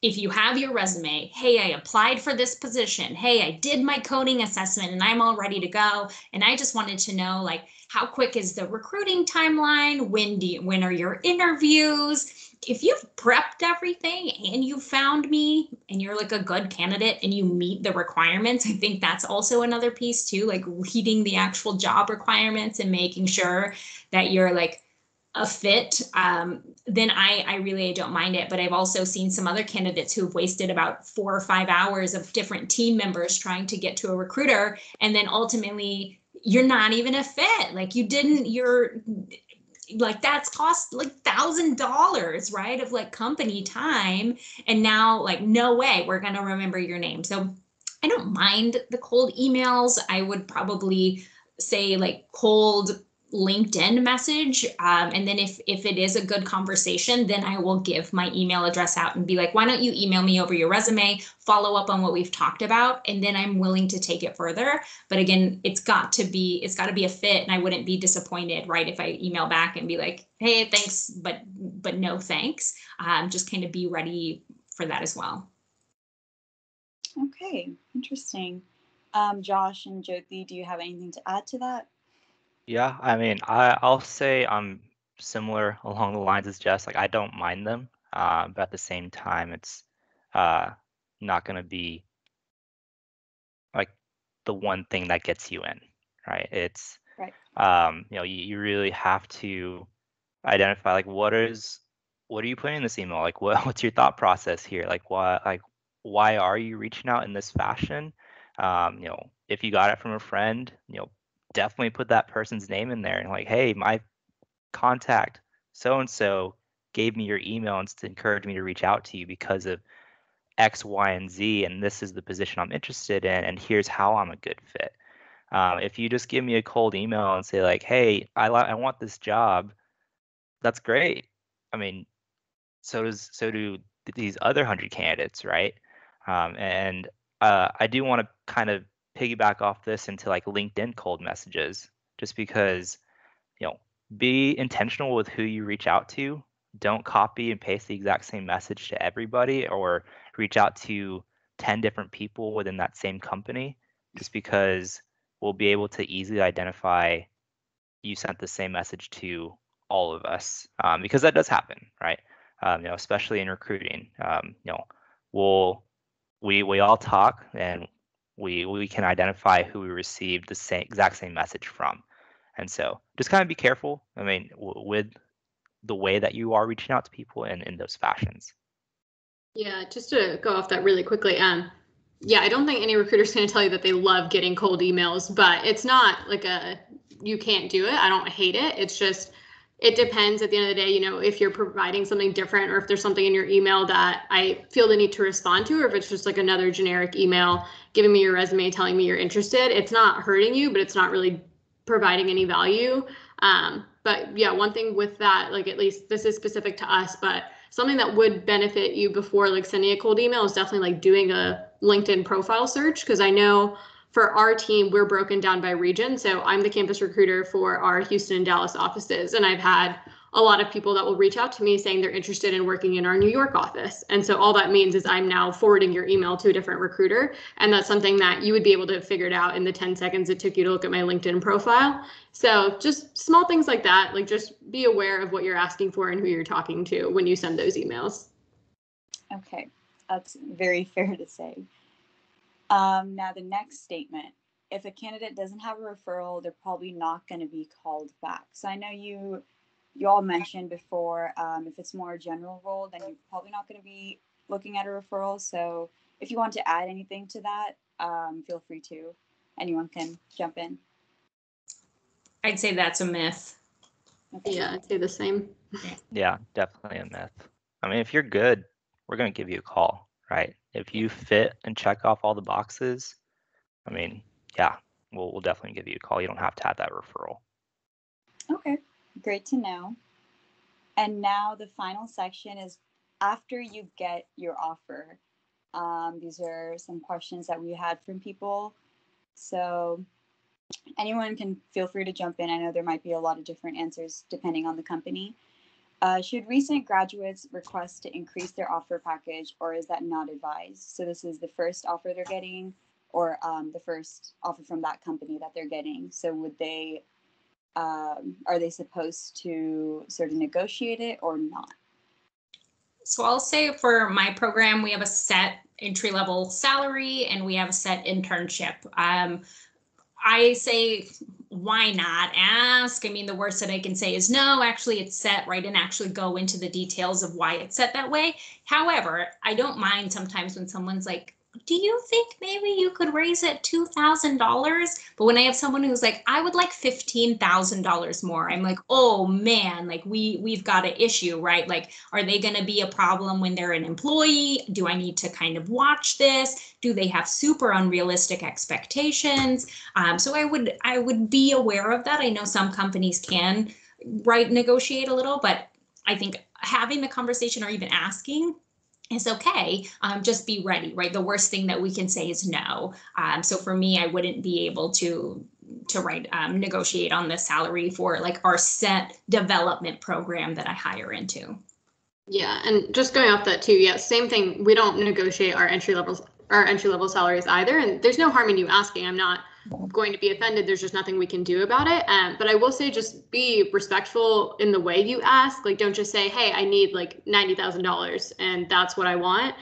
If you have your resume, hey, I applied for this position. Hey, I did my coding assessment and I'm all ready to go. And I just wanted to know, like, how quick is the recruiting timeline? When are your interviews? If you've prepped everything and you found me and you're like a good candidate and you meet the requirements, I think that's also another piece too, like reading the actual job requirements and making sure that you're like a fit, then I really don't mind it. But I've also seen some other candidates who've wasted about 4 or 5 hours of different team members trying to get to a recruiter. And then ultimately you're not even a fit. Like you're like, that's cost like $1,000, right? Of like company time. And now like, no way, we're going to remember your name. So I don't mind the cold emails. I would probably say like cold LinkedIn message. And then if it is a good conversation, then I will give my email address out and be like, why don't you email me over your resume, follow up on what we've talked about, and then I'm willing to take it further. But again, it's got to be a fit, and I wouldn't be disappointed, right, if I email back and be like, hey, thanks, but no thanks. Just kind of be ready for that as well. Okay, interesting. Josh and Jyoti, do you have anything to add to that? Yeah, I mean, I'll say I'm similar along the lines as Jess. Like, I don't mind them, but at the same time, it's not going to be like the one thing that gets you in, right? It's Right. You really have to identify like what are you putting in this email? Like, what's your thought process here? Like, why are you reaching out in this fashion? If you got it from a friend, definitely put that person's name in there and like, hey, my contact so and so gave me your email and to encourage me to reach out to you because of X, Y, and Z, and this is the position I'm interested in, and here's how I'm a good fit. If you just give me a cold email and say like, hey, I want this job, that's great. I mean, so do these other 100 candidates, right? And I do want to kind of piggyback off this into like LinkedIn cold messages, just because be intentional with who you reach out to. Don't copy and paste the exact same message to everybody, or reach out to 10 different people within that same company, just because we'll be able to easily identify you sent the same message to all of us, because that does happen, right? Especially in recruiting. We all talk, and we can identify who we received the exact same message from. And so just kind of be careful, I mean, with the way that you are reaching out to people in those fashions. Yeah, just to go off that really quickly. Yeah, I don't think any recruiter's going to tell you that they love getting cold emails, but it's not like you can't do it. I don't hate it. It's just, it depends at the end of the day, if you're providing something different, or if there's something in your email that I feel the need to respond to, or if it's just like another generic email giving me your resume, telling me you're interested. It's not hurting you, but it's not really providing any value. But yeah, one thing with that, like, at least this is specific to us, but something that would benefit you before like sending a cold email is definitely like doing a LinkedIn profile search. Because I know for our team, we're broken down by region. So I'm the campus recruiter for our Houston and Dallas offices. And I've had a lot of people that will reach out to me saying they're interested in working in our New York office. And so all that means is I'm now forwarding your email to a different recruiter. And that's something that you would be able to figure it out in the 10 seconds it took you to look at my LinkedIn profile. So just small things like that, like just be aware of what you're asking for and who you're talking to when you send those emails. Okay, that's very fair to say. Now the next statement. If a candidate doesn't have a referral, they're probably not going to be called back. So I know you you all mentioned before, if it's more a general role, then you're probably not going to be looking at a referral. So if you want to add anything to that, feel free to. Anyone can jump in. I'd say that's a myth. Okay. Yeah, I'd say the same. Yeah, definitely a myth. I mean, if you're good, we're going to give you a call, right? If you fit and check off all the boxes, I mean, yeah, we'll definitely give you a call. You don't have to have that referral. Okay, great to know. And now the final section is after you get your offer. These are some questions that we had from people. So anyone can feel free to jump in. I know there might be a lot of different answers depending on the company. Should recent graduates request to increase their offer package, or is that not advised? So this is the first offer they're getting, or the first offer from that company that they're getting. So would they, are they supposed to sort of negotiate it or not? So I'll say for my program, we have a set entry-level salary and we have a set internship. I say, why not ask? I mean, the worst that I can say is no, actually it's set, right? And actually go into the details of why it's set that way. However, I don't mind sometimes when someone's like, do you think maybe you could raise it $2,000? But when I have someone who's like, I would like $15,000 more, I'm like, oh man, like we've got an issue, right? Like, are they going to be a problem when they're an employee? Do I need to kind of watch this? Do they have super unrealistic expectations? So I would be aware of that. I know some companies can negotiate a little, but I think having the conversation or even asking is okay. Just be ready, right? The worst thing that we can say is no. So for me, I wouldn't be able to negotiate on the salary for like our set development program that I hire into. Yeah, and just going off that too, yeah, same thing. We don't negotiate our entry level salaries either, and there's no harm in you asking. I'm not going to be offended. There's just nothing we can do about it. But I will say, just be respectful in the way you ask. Like, don't just say, "Hey, I need like $90,000, and that's what I want."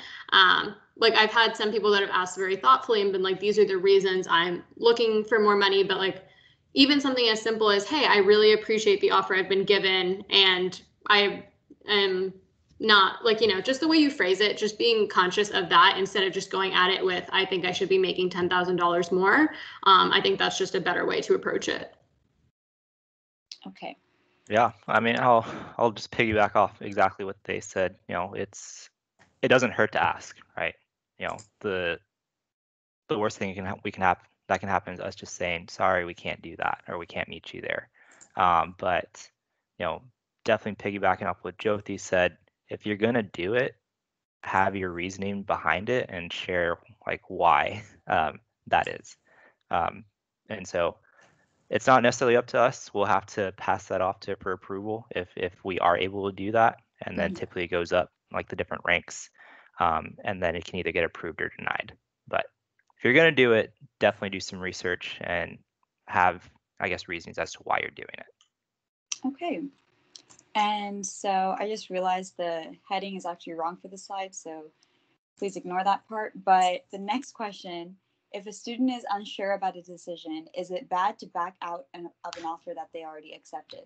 Like, I've had some people that have asked very thoughtfully and been like, "These are the reasons I'm looking for more money," but like, even something as simple as, "Hey, I really appreciate the offer I've been given, and I am." Not like, just the way you phrase it, just being conscious of that instead of just going at it with, I think I should be making $10,000 more. I think that's just a better way to approach it. Okay. Yeah, I mean, I'll just piggyback off exactly what they said. It doesn't hurt to ask, right? The worst thing that can happen is us just saying, sorry, we can't do that, or we can't meet you there. But definitely piggybacking off what Jyoti said, if you're gonna do it, have your reasoning behind it and share like why that is. And so it's not necessarily up to us. We'll have to pass that off to for approval if we are able to do that. And then typically it goes up like the different ranks. And then it can either get approved or denied. But if you're going to do it, definitely do some research and have, I guess, reasons as to why you're doing it. Okay. And so I just realized the heading is actually wrong for the slide, so please ignore that part. But the next question, if a student is unsure about a decision, is it bad to back out of an offer that they already accepted?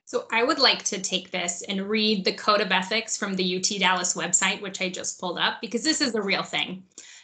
So I would like to take this and read the Code of Ethics from the UT Dallas website, which I just pulled up, because this is the real thing.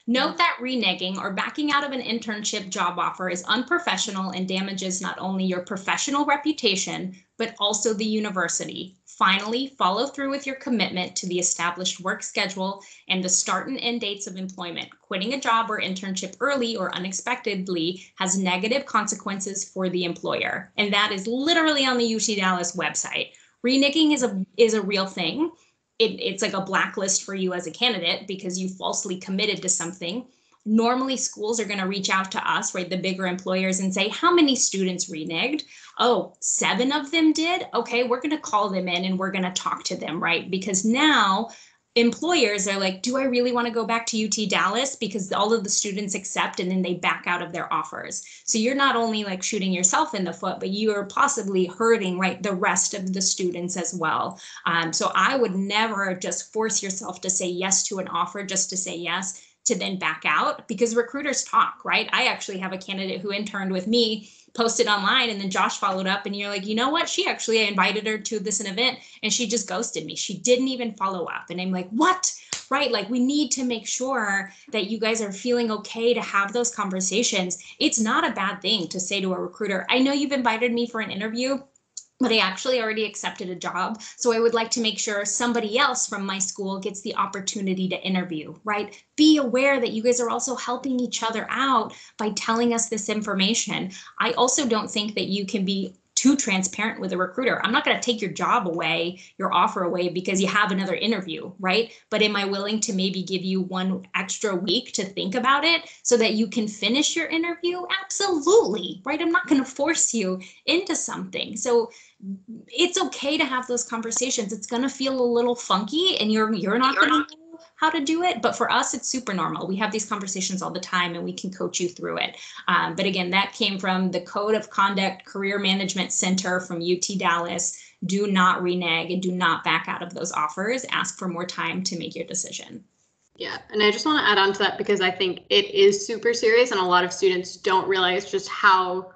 Note that reneging or backing out of an internship job offer is unprofessional and damages not only your professional reputation, but also the university. Finally, follow through with your commitment to the established work schedule and the start and end dates of employment. Quitting a job or internship early or unexpectedly has negative consequences for the employer. And that is literally on the UT Dallas website. Reneging is a real thing. It's like a blacklist for you as a candidate because you falsely committed to something. Normally, schools are going to reach out to us, right, the bigger employers, and say, how many students reneged? Oh, 7 of them did? Okay, we're going to call them in and we're going to talk to them, right? Because now employers are like, do I really want to go back to UT Dallas? Because all of the students accept and then they back out of their offers. So you're not only like shooting yourself in the foot, but you are possibly hurting, right, the rest of the students as well. So I would never just force yourself to say yes to an offer just to say yes. to then back out, because recruiters talk, right? I actually have a candidate who interned with me, posted online, and then Josh followed up, and you're like, you know what? I invited her to this event and she just ghosted me. She didn't even follow up. And I'm like, what? Right? Like, we need to make sure that you guys are feeling okay to have those conversations. It's not a bad thing to say to a recruiter, I know you've invited me for an interview, but I actually already accepted a job. So I would like to make sure somebody else from my school gets the opportunity to interview, right? Be aware that you guys are also helping each other out by telling us this information. I also don't think that you can be too transparent with a recruiter. I'm not going to take your job away, your offer away, because you have another interview, right? But am I willing to maybe give you one extra week to think about it so that you can finish your interview? Absolutely, right? I'm not going to force you into something. So it's okay to have those conversations. It's going to feel a little funky and you're not going to know how to do it. But for us, it's super normal. We have these conversations all the time and we can coach you through it. But again, that came from the Code of Conduct Career Management Center from UT Dallas. Do not renege and do not back out of those offers. Ask for more time to make your decision. Yeah, and I just want to add on to that because I think it is super serious and a lot of students don't realize just how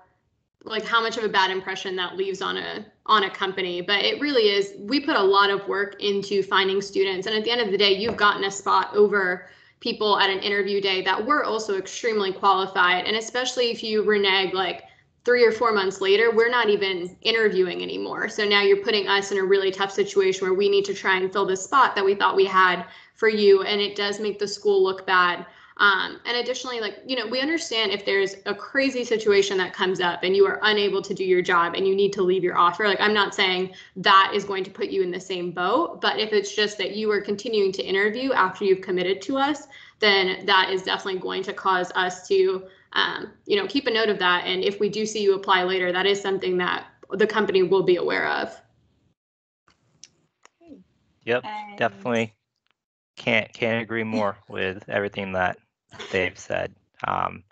much of a bad impression that leaves on a company. But it really is, we put a lot of work into finding students, and at the end of the day, you've gotten a spot over people at an interview day that were also extremely qualified. And especially if you renege like 3 or 4 months later, we're not even interviewing anymore. So now you're putting us in a really tough situation where we need to try and fill this spot that we thought we had for you, and it does make the school look bad. And additionally, we understand if there's a crazy situation that comes up and you are unable to do your job and you need to leave your offer. Like, I'm not saying that is going to put you in the same boat, but if it's just that you are continuing to interview after you've committed to us, then that is definitely going to cause us to, keep a note of that. And if we do see you apply later, that is something that the company will be aware of. Yep, definitely. Can't agree more with everything that they've said. And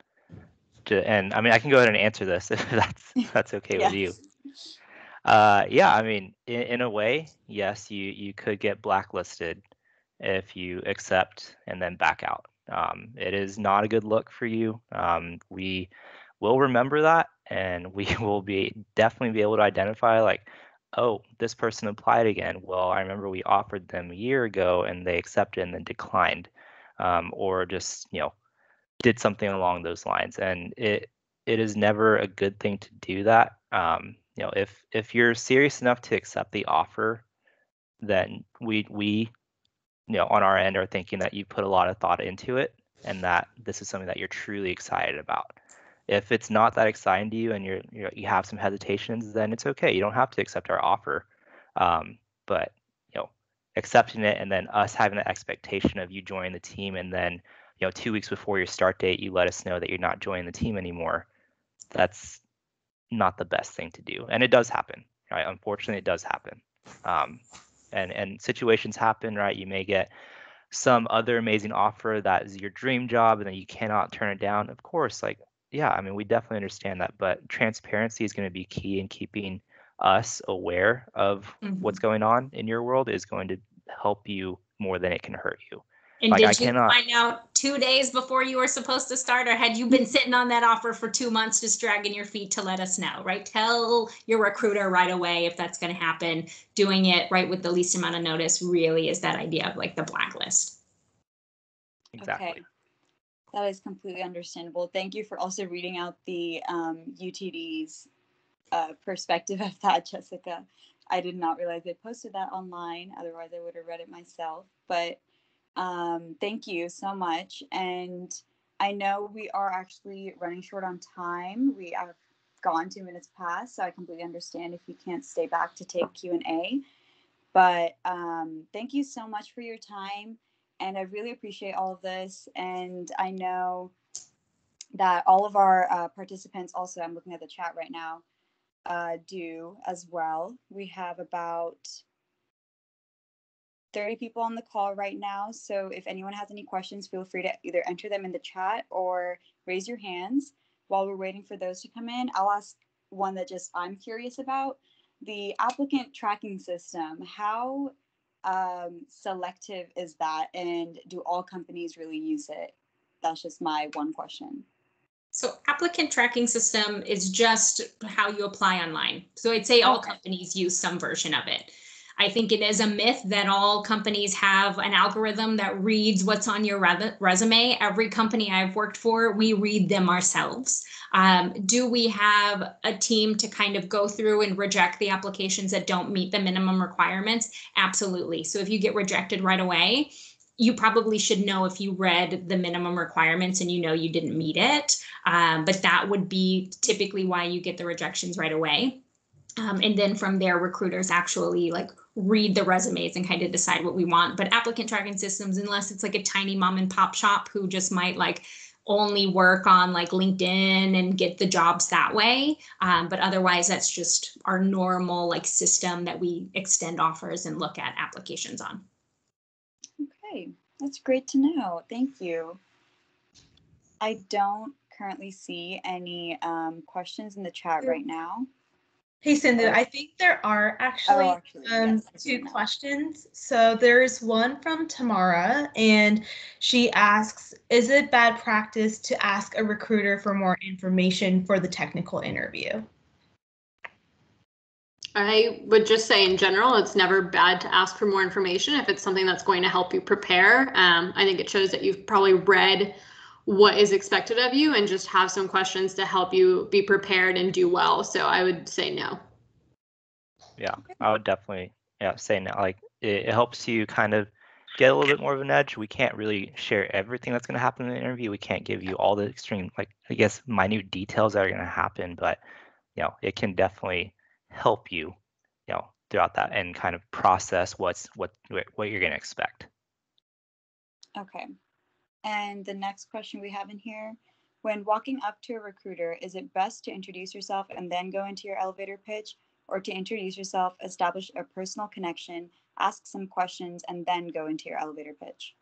I mean, I can go ahead and answer this if that's okay with you. Yeah, I mean, in a way, yes, you could get blacklisted if you accept and then back out. It is not a good look for you. We will remember that, and we will definitely be able to identify like, oh, this person applied again. Well, I remember we offered them a year ago and they accepted and then declined, or just did something along those lines. And it is never a good thing to do that. If you're serious enough to accept the offer, then we on our end are thinking that you put a lot of thought into it and that this is something that you're truly excited about. If it's not that exciting to you and you have some hesitations, then it's okay. You don't have to accept our offer. But accepting it and then us having the expectation of you joining the team, and then 2 weeks before your start date, you let us know that you're not joining the team anymore. That's not the best thing to do, and it does happen, right? Unfortunately, it does happen. And situations happen, right? You may get some other amazing offer that is your dream job and then you cannot turn it down. Of course, yeah, I mean, we definitely understand that, but transparency is going to be key in keeping us aware of what's going on in your world is going to help you more than it can hurt you. And did you find out 2 days before you were supposed to start, or had you been sitting on that offer for 2 months just dragging your feet to let us know, right? Tell your recruiter right away if that's going to happen. Doing it right with the least amount of notice really is that idea of like the blacklist. Exactly. Okay. That is completely understandable. Thank you for also reading out the UTD's perspective of that, Jessica. I did not realize they posted that online. Otherwise, I would have read it myself. But thank you so much. And I know we are actually running short on time. We have gone 2 minutes past, so I completely understand if you can't stay back to take Q&A. But thank you so much for your time. And I really appreciate all of this. And I know that all of our participants also, I'm looking at the chat right now, do as well. We have about 30 people on the call right now. So if anyone has any questions, feel free to either enter them in the chat or raise your hands. While we're waiting for those to come in, I'll ask one that just I'm curious about. The applicant tracking system, how selective is that, and do all companies really use it? that's just my one question. So applicant tracking system is just how you apply online. So I'd say all companies use some version of it. I think it is a myth that all companies have an algorithm that reads what's on your resume. Every company I've worked for, we read them ourselves. Do we have a team to kind of go through and reject the applications that don't meet the minimum requirements? Absolutely. So if you get rejected right away, you probably should know if you read the minimum requirements and you know you didn't meet it. But that would be typically why you get the rejections right away. And then from there, recruiters actually like read the resumes and kind of decide what we want. But applicant tracking systems, unless it's like a tiny mom and pop shop who just might like only work on like LinkedIn and get the jobs that way. But otherwise, that's just our normal like system that we extend offers and look at applications on. Okay, that's great to know. Thank you. I don't currently see any questions in the chat right now. Hey, Cindy, I think there are actually, yes, two questions. So there's one from Tamara, and she asks, is it bad practice to ask a recruiter for more information for the technical interview? I would just say in general, it's never bad to ask for more information if it's something that's going to help you prepare. I think it shows that you've probably read what is expected of you and just have some questions to help you be prepared and do well. So I would say no. Yeah, I would definitely say no. Like it helps you kind of get a little bit more of an edge. We can't really share everything that's going to happen in the interview. We can't give you all the extreme, like I guess, minute details that are going to happen, but it can definitely help you, throughout that and kind of process what you're going to expect. Okay. And the next question we have in here, when walking up to a recruiter, is it best to introduce yourself and then go into your elevator pitch, or to introduce yourself, establish a personal connection, ask some questions, and then go into your elevator pitch?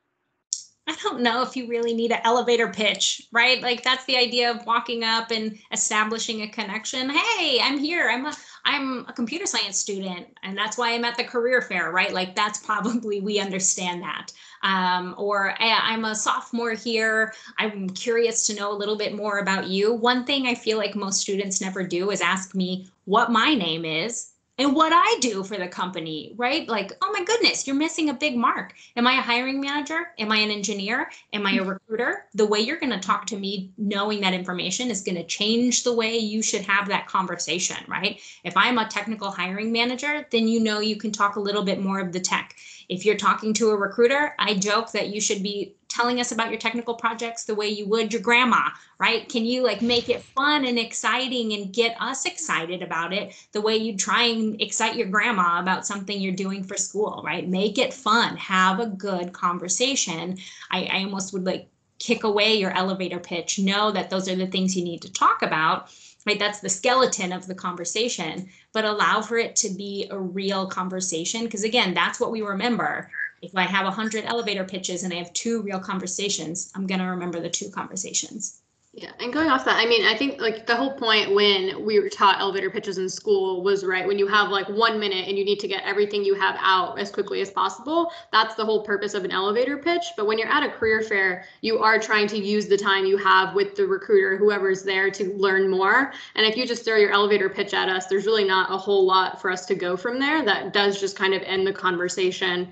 I don't know if you really need an elevator pitch, right? Like that's the idea of walking up and establishing a connection. Hey, I'm here. I'm a computer science student, and that's why I'm at the career fair, right? Like that's probably, we understand that. Or hey, I'm a sophomore here. I'm curious to know a little bit more about you. One thing I feel like most students never do is ask me what my name is and what I do for the company, right? Like, oh my goodness, you're missing a big mark. Am I a hiring manager? Am I an engineer? Am I a recruiter? The way you're going to talk to me, knowing that information is going to change the way you should have that conversation, right? If I'm a technical hiring manager, then you can talk a little bit more of the tech. If you're talking to a recruiter, I joke that you should be telling us about your technical projects the way you would your grandma, right? Can you like make it fun and exciting and get us excited about it the way you try and excite your grandma about something you're doing for school, right? Make it fun, have a good conversation. I almost would like kick away your elevator pitch, know that those are the things you need to talk about, right? That's the skeleton of the conversation, but allow for it to be a real conversation. Because again, that's what we remember. If I have 100 elevator pitches and I have 2 real conversations, I'm going to remember the 2 conversations. Yeah, and going off that, I mean, I think like the whole point when we were taught elevator pitches in school was right when you have like 1 minute and you need to get everything you have out as quickly as possible. That's the whole purpose of an elevator pitch. But when you're at a career fair, you are trying to use the time you have with the recruiter, whoever's there, to learn more. And if you just throw your elevator pitch at us, there's really not a whole lot for us to go from there. That does just kind of end the conversation.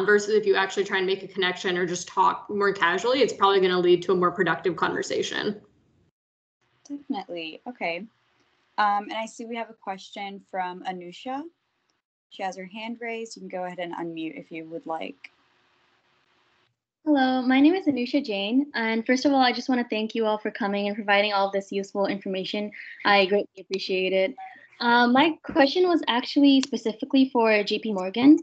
Versus if you actually try and make a connection or just talk more casually, it's probably going to lead to a more productive conversation. Definitely. Okay. And I see we have a question from Anusha. She has her hand raised. You can go ahead and unmute if you would like. Hello, my name is Anusha Jain. And first of all, I just want to thank you all for coming and providing all of this useful information. I greatly appreciate it. My question was actually specifically for JP Morgan.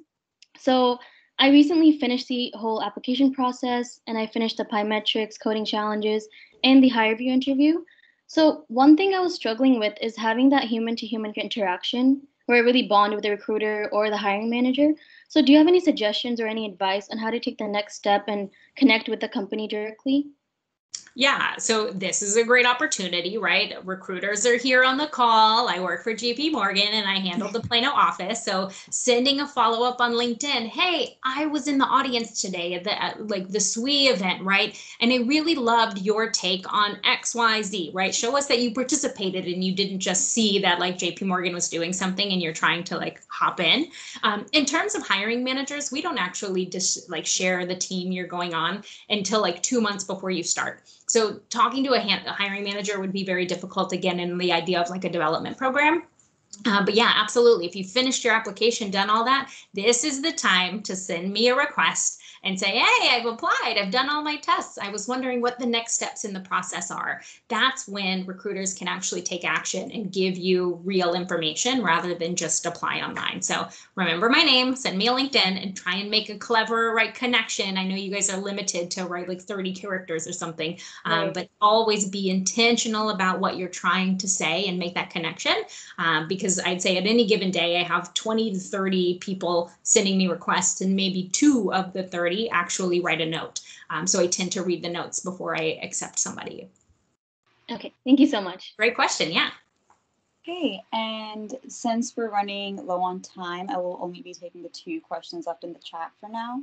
So I recently finished the whole application process, and I finished the Pymetrics coding challenges and the hire view interview. So one thing I was struggling with is having that human-to-human interaction where I really bond with the recruiter or the hiring manager. So do you have any suggestions or any advice on how to take the next step and connect with the company directly? Yeah, so this is a great opportunity, right? Recruiters are here on the call. I work for JP Morgan and I handle the Plano office. So sending a follow-up on LinkedIn, hey, I was in the audience today at the SWE event, right? And I really loved your take on XYZ, right? Show us that you participated and you didn't just see that like JP Morgan was doing something and you're trying to like hop in. In terms of hiring managers, we don't actually just like share the team you're going on until like 2 months before you start. So talking to a hiring manager would be very difficult, again, in the idea of like a development program. But yeah, absolutely. If you finished your application, done all that, this is the time to send me a request and say, hey, I've applied, I've done all my tests. I was wondering what the next steps in the process are. That's when recruiters can actually take action and give you real information rather than just apply online. So remember my name, send me a LinkedIn and try and make a clever connection. I know you guys are limited to write like 30 characters or something, Right. but always be intentional about what you're trying to say and make that connection. Because I'd say at any given day, I have 20 to 30 people sending me requests and maybe 2 of the 30 actually write a note. So I tend to read the notes before I accept somebody. Okay, thank you so much. Great question, yeah. Okay, and since we're running low on time, I will only be taking the 2 questions left in the chat for now.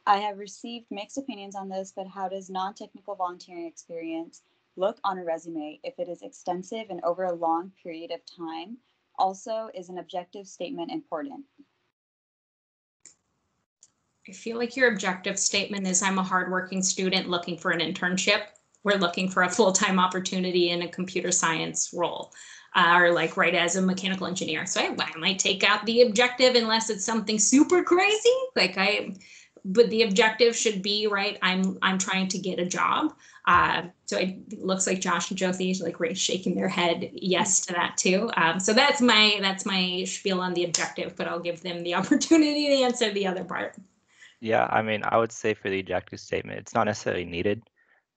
I have received mixed opinions on this, but how does non-technical volunteering experience look on a resume if it is extensive and over a long period of time? Also, is an objective statement important? I feel like your objective statement is I'm a hardworking student looking for an internship. We're looking for a full-time opportunity in a computer science role. Or like right as a mechanical engineer. So I might take out the objective unless it's something super crazy. But the objective should be, right, I'm trying to get a job. So it looks like Josh and Josie like shaking their head yes to that too. So that's my spiel on the objective, but I'll give them the opportunity to answer the other part. Yeah, I mean, I would say for the objective statement, it's not necessarily needed,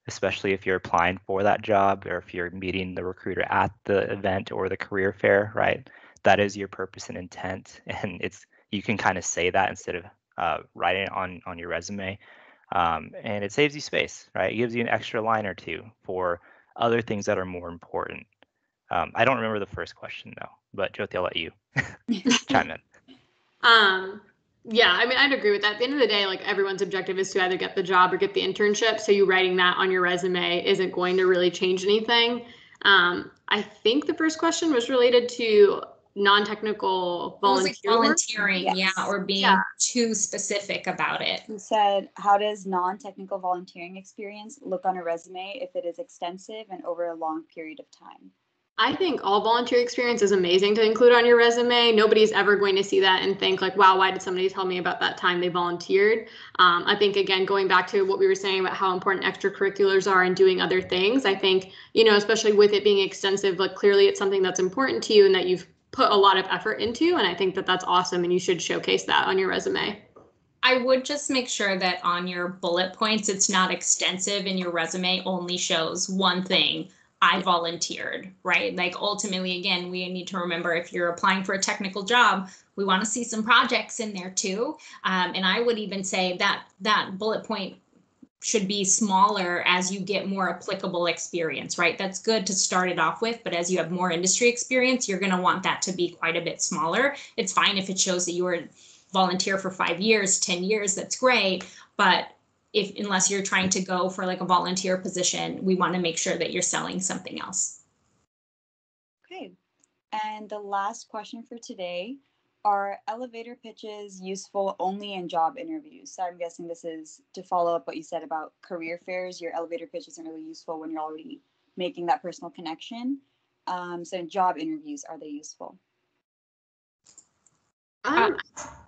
especially if you're applying for that job or if you're meeting the recruiter at the event or the career fair, right? That is your purpose and intent, and you can kind of say that instead of writing it on your resume, and it saves you space, right? It gives you an extra line or 2 for other things that are more important. I don't remember the first question though, but Jyoti, I'll let you chime in. Yeah, I mean, I'd agree with that. At the end of the day, like everyone's objective is to either get the job or get the internship. So you writing that on your resume isn't going to really change anything. I think the first question was related to non-technical volunteering, Yes. yeah, or being too specific about it. You said, how does non-technical volunteering experience look on a resume if it is extensive and over a long period of time? I think all volunteer experience is amazing to include on your resume. Nobody's ever going to see that and think like, wow, why did somebody tell me about that time they volunteered? I think, again, going back to what we were saying about how important extracurriculars are and doing other things, I think, especially with it being extensive, like clearly it's something that's important to you and that you've put a lot of effort into. And I think that that's awesome. And you should showcase that on your resume. I would just make sure that on your bullet points, it's not extensive and your resume only shows one thing. I volunteered, right? Like ultimately, again, we need to remember if you're applying for a technical job, we want to see some projects in there too. And I would even say that bullet point should be smaller as you get more applicable experience, right? That's good to start it off with, but as you have more industry experience, you're going to want that to be quite a bit smaller. It's fine if it shows that you were volunteer for 5 years, 10 years, that's great. But unless you're trying to go for like a volunteer position, we want to make sure that you're selling something else. Okay. And the last question for today, are elevator pitches useful only in job interviews? So I'm guessing this is to follow up what you said about career fairs. Your elevator pitch isn't really useful when you're already making that personal connection. So in job interviews, are they useful?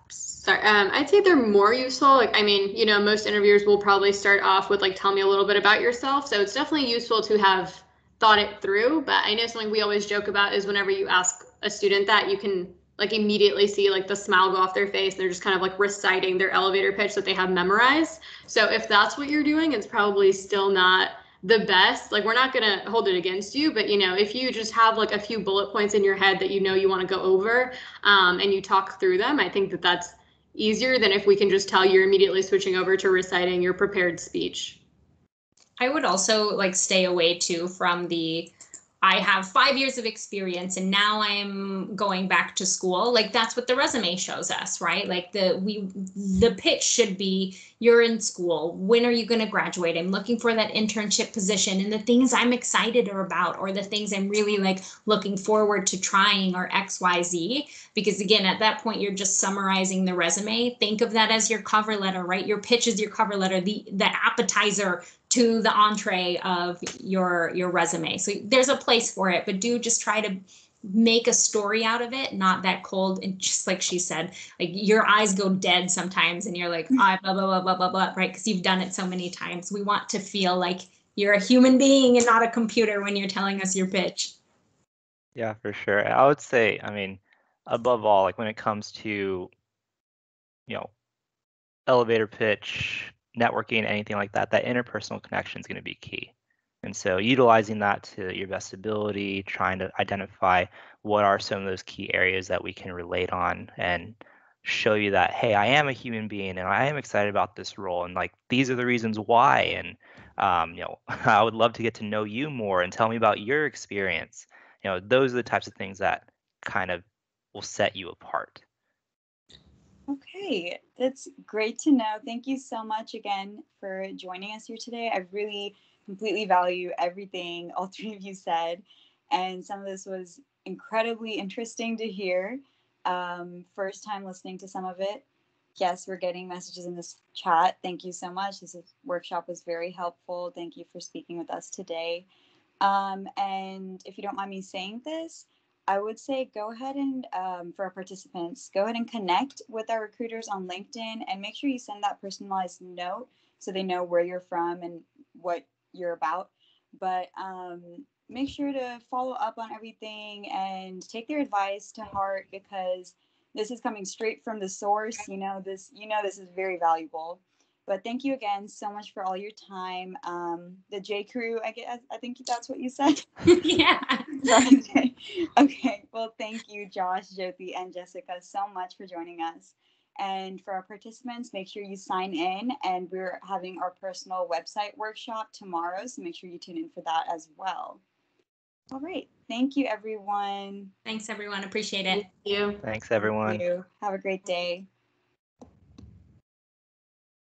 Sorry, I'd say they're more useful. Like, I mean, most interviewers will probably start off with like, tell me a little bit about yourself. So it's definitely useful to have thought it through. But I know something we always joke about is whenever you ask a student that, you can like immediately see like the smile go off their face. They're just kind of like reciting their elevator pitch that they have memorized. So if that's what you're doing, it's probably still not the best. Like, we're not going to hold it against you, but if you just have like a few bullet points in your head that you want to go over, and you talk through them, I think that that's easier than if we can just tell you're immediately switching over to reciting your prepared speech. I would also like stay away too from the I have 5 years of experience and now I'm going back to school. Like that's what the resume shows us, right? Like the pitch should be you're in school. When are you going to graduate? I'm looking for that internship position and the things I'm excited about or the things I'm really like looking forward to trying or XYZ. Because again, at that point, you're just summarizing the resume. Think of that as your cover letter, right? Your pitch is your cover letter, the appetizer to the entree of your resume. So there's a place for it, but do just try to make a story out of it, not that cold. And just like she said, like your eyes go dead sometimes and you're like, blah, blah, blah, blah, blah, blah, right? Because you've done it so many times. We want to feel like you're a human being and not a computer when you're telling us your pitch. Yeah, for sure. I would say, I mean, above all, like when it comes to, elevator pitch, networking, anything like that, that interpersonal connection is going to be key. And so utilizing that to your best ability, trying to identify what are some of those key areas that we can relate on and show you that, hey, I am a human being and I am excited about this role. And like, these are the reasons why. And, I would love to get to know you more and tell me about your experience. Those are the types of things that kind of will set you apart. Okay, that's great to know. Thank you so much again for joining us here today. I really completely value everything all three of you said, and some of this was incredibly interesting to hear. First time listening to some of it. Yes, we're getting messages in this chat. Thank you so much. Workshop was very helpful. Thank you for speaking with us today. And if you don't mind me saying this, I would say go ahead and, for our participants, go ahead and connect with our recruiters on LinkedIn and make sure you send that personalized note so they know where you're from and what you're about. But make sure to follow up on everything and take their advice to heart because this is coming straight from the source. This is very valuable. But thank you again so much for all your time. The J Crew, I think that's what you said. Yeah. Right. Okay. Well, thank you, Josh, Jyoti, and Jessica, so much for joining us. And for our participants, make sure you sign in. And we're having our personal website workshop tomorrow, so make sure you tune in for that as well. All right. Thank you, everyone. Thanks, everyone. Appreciate it. Thank you. Thanks, everyone. Thank you. Have a great day.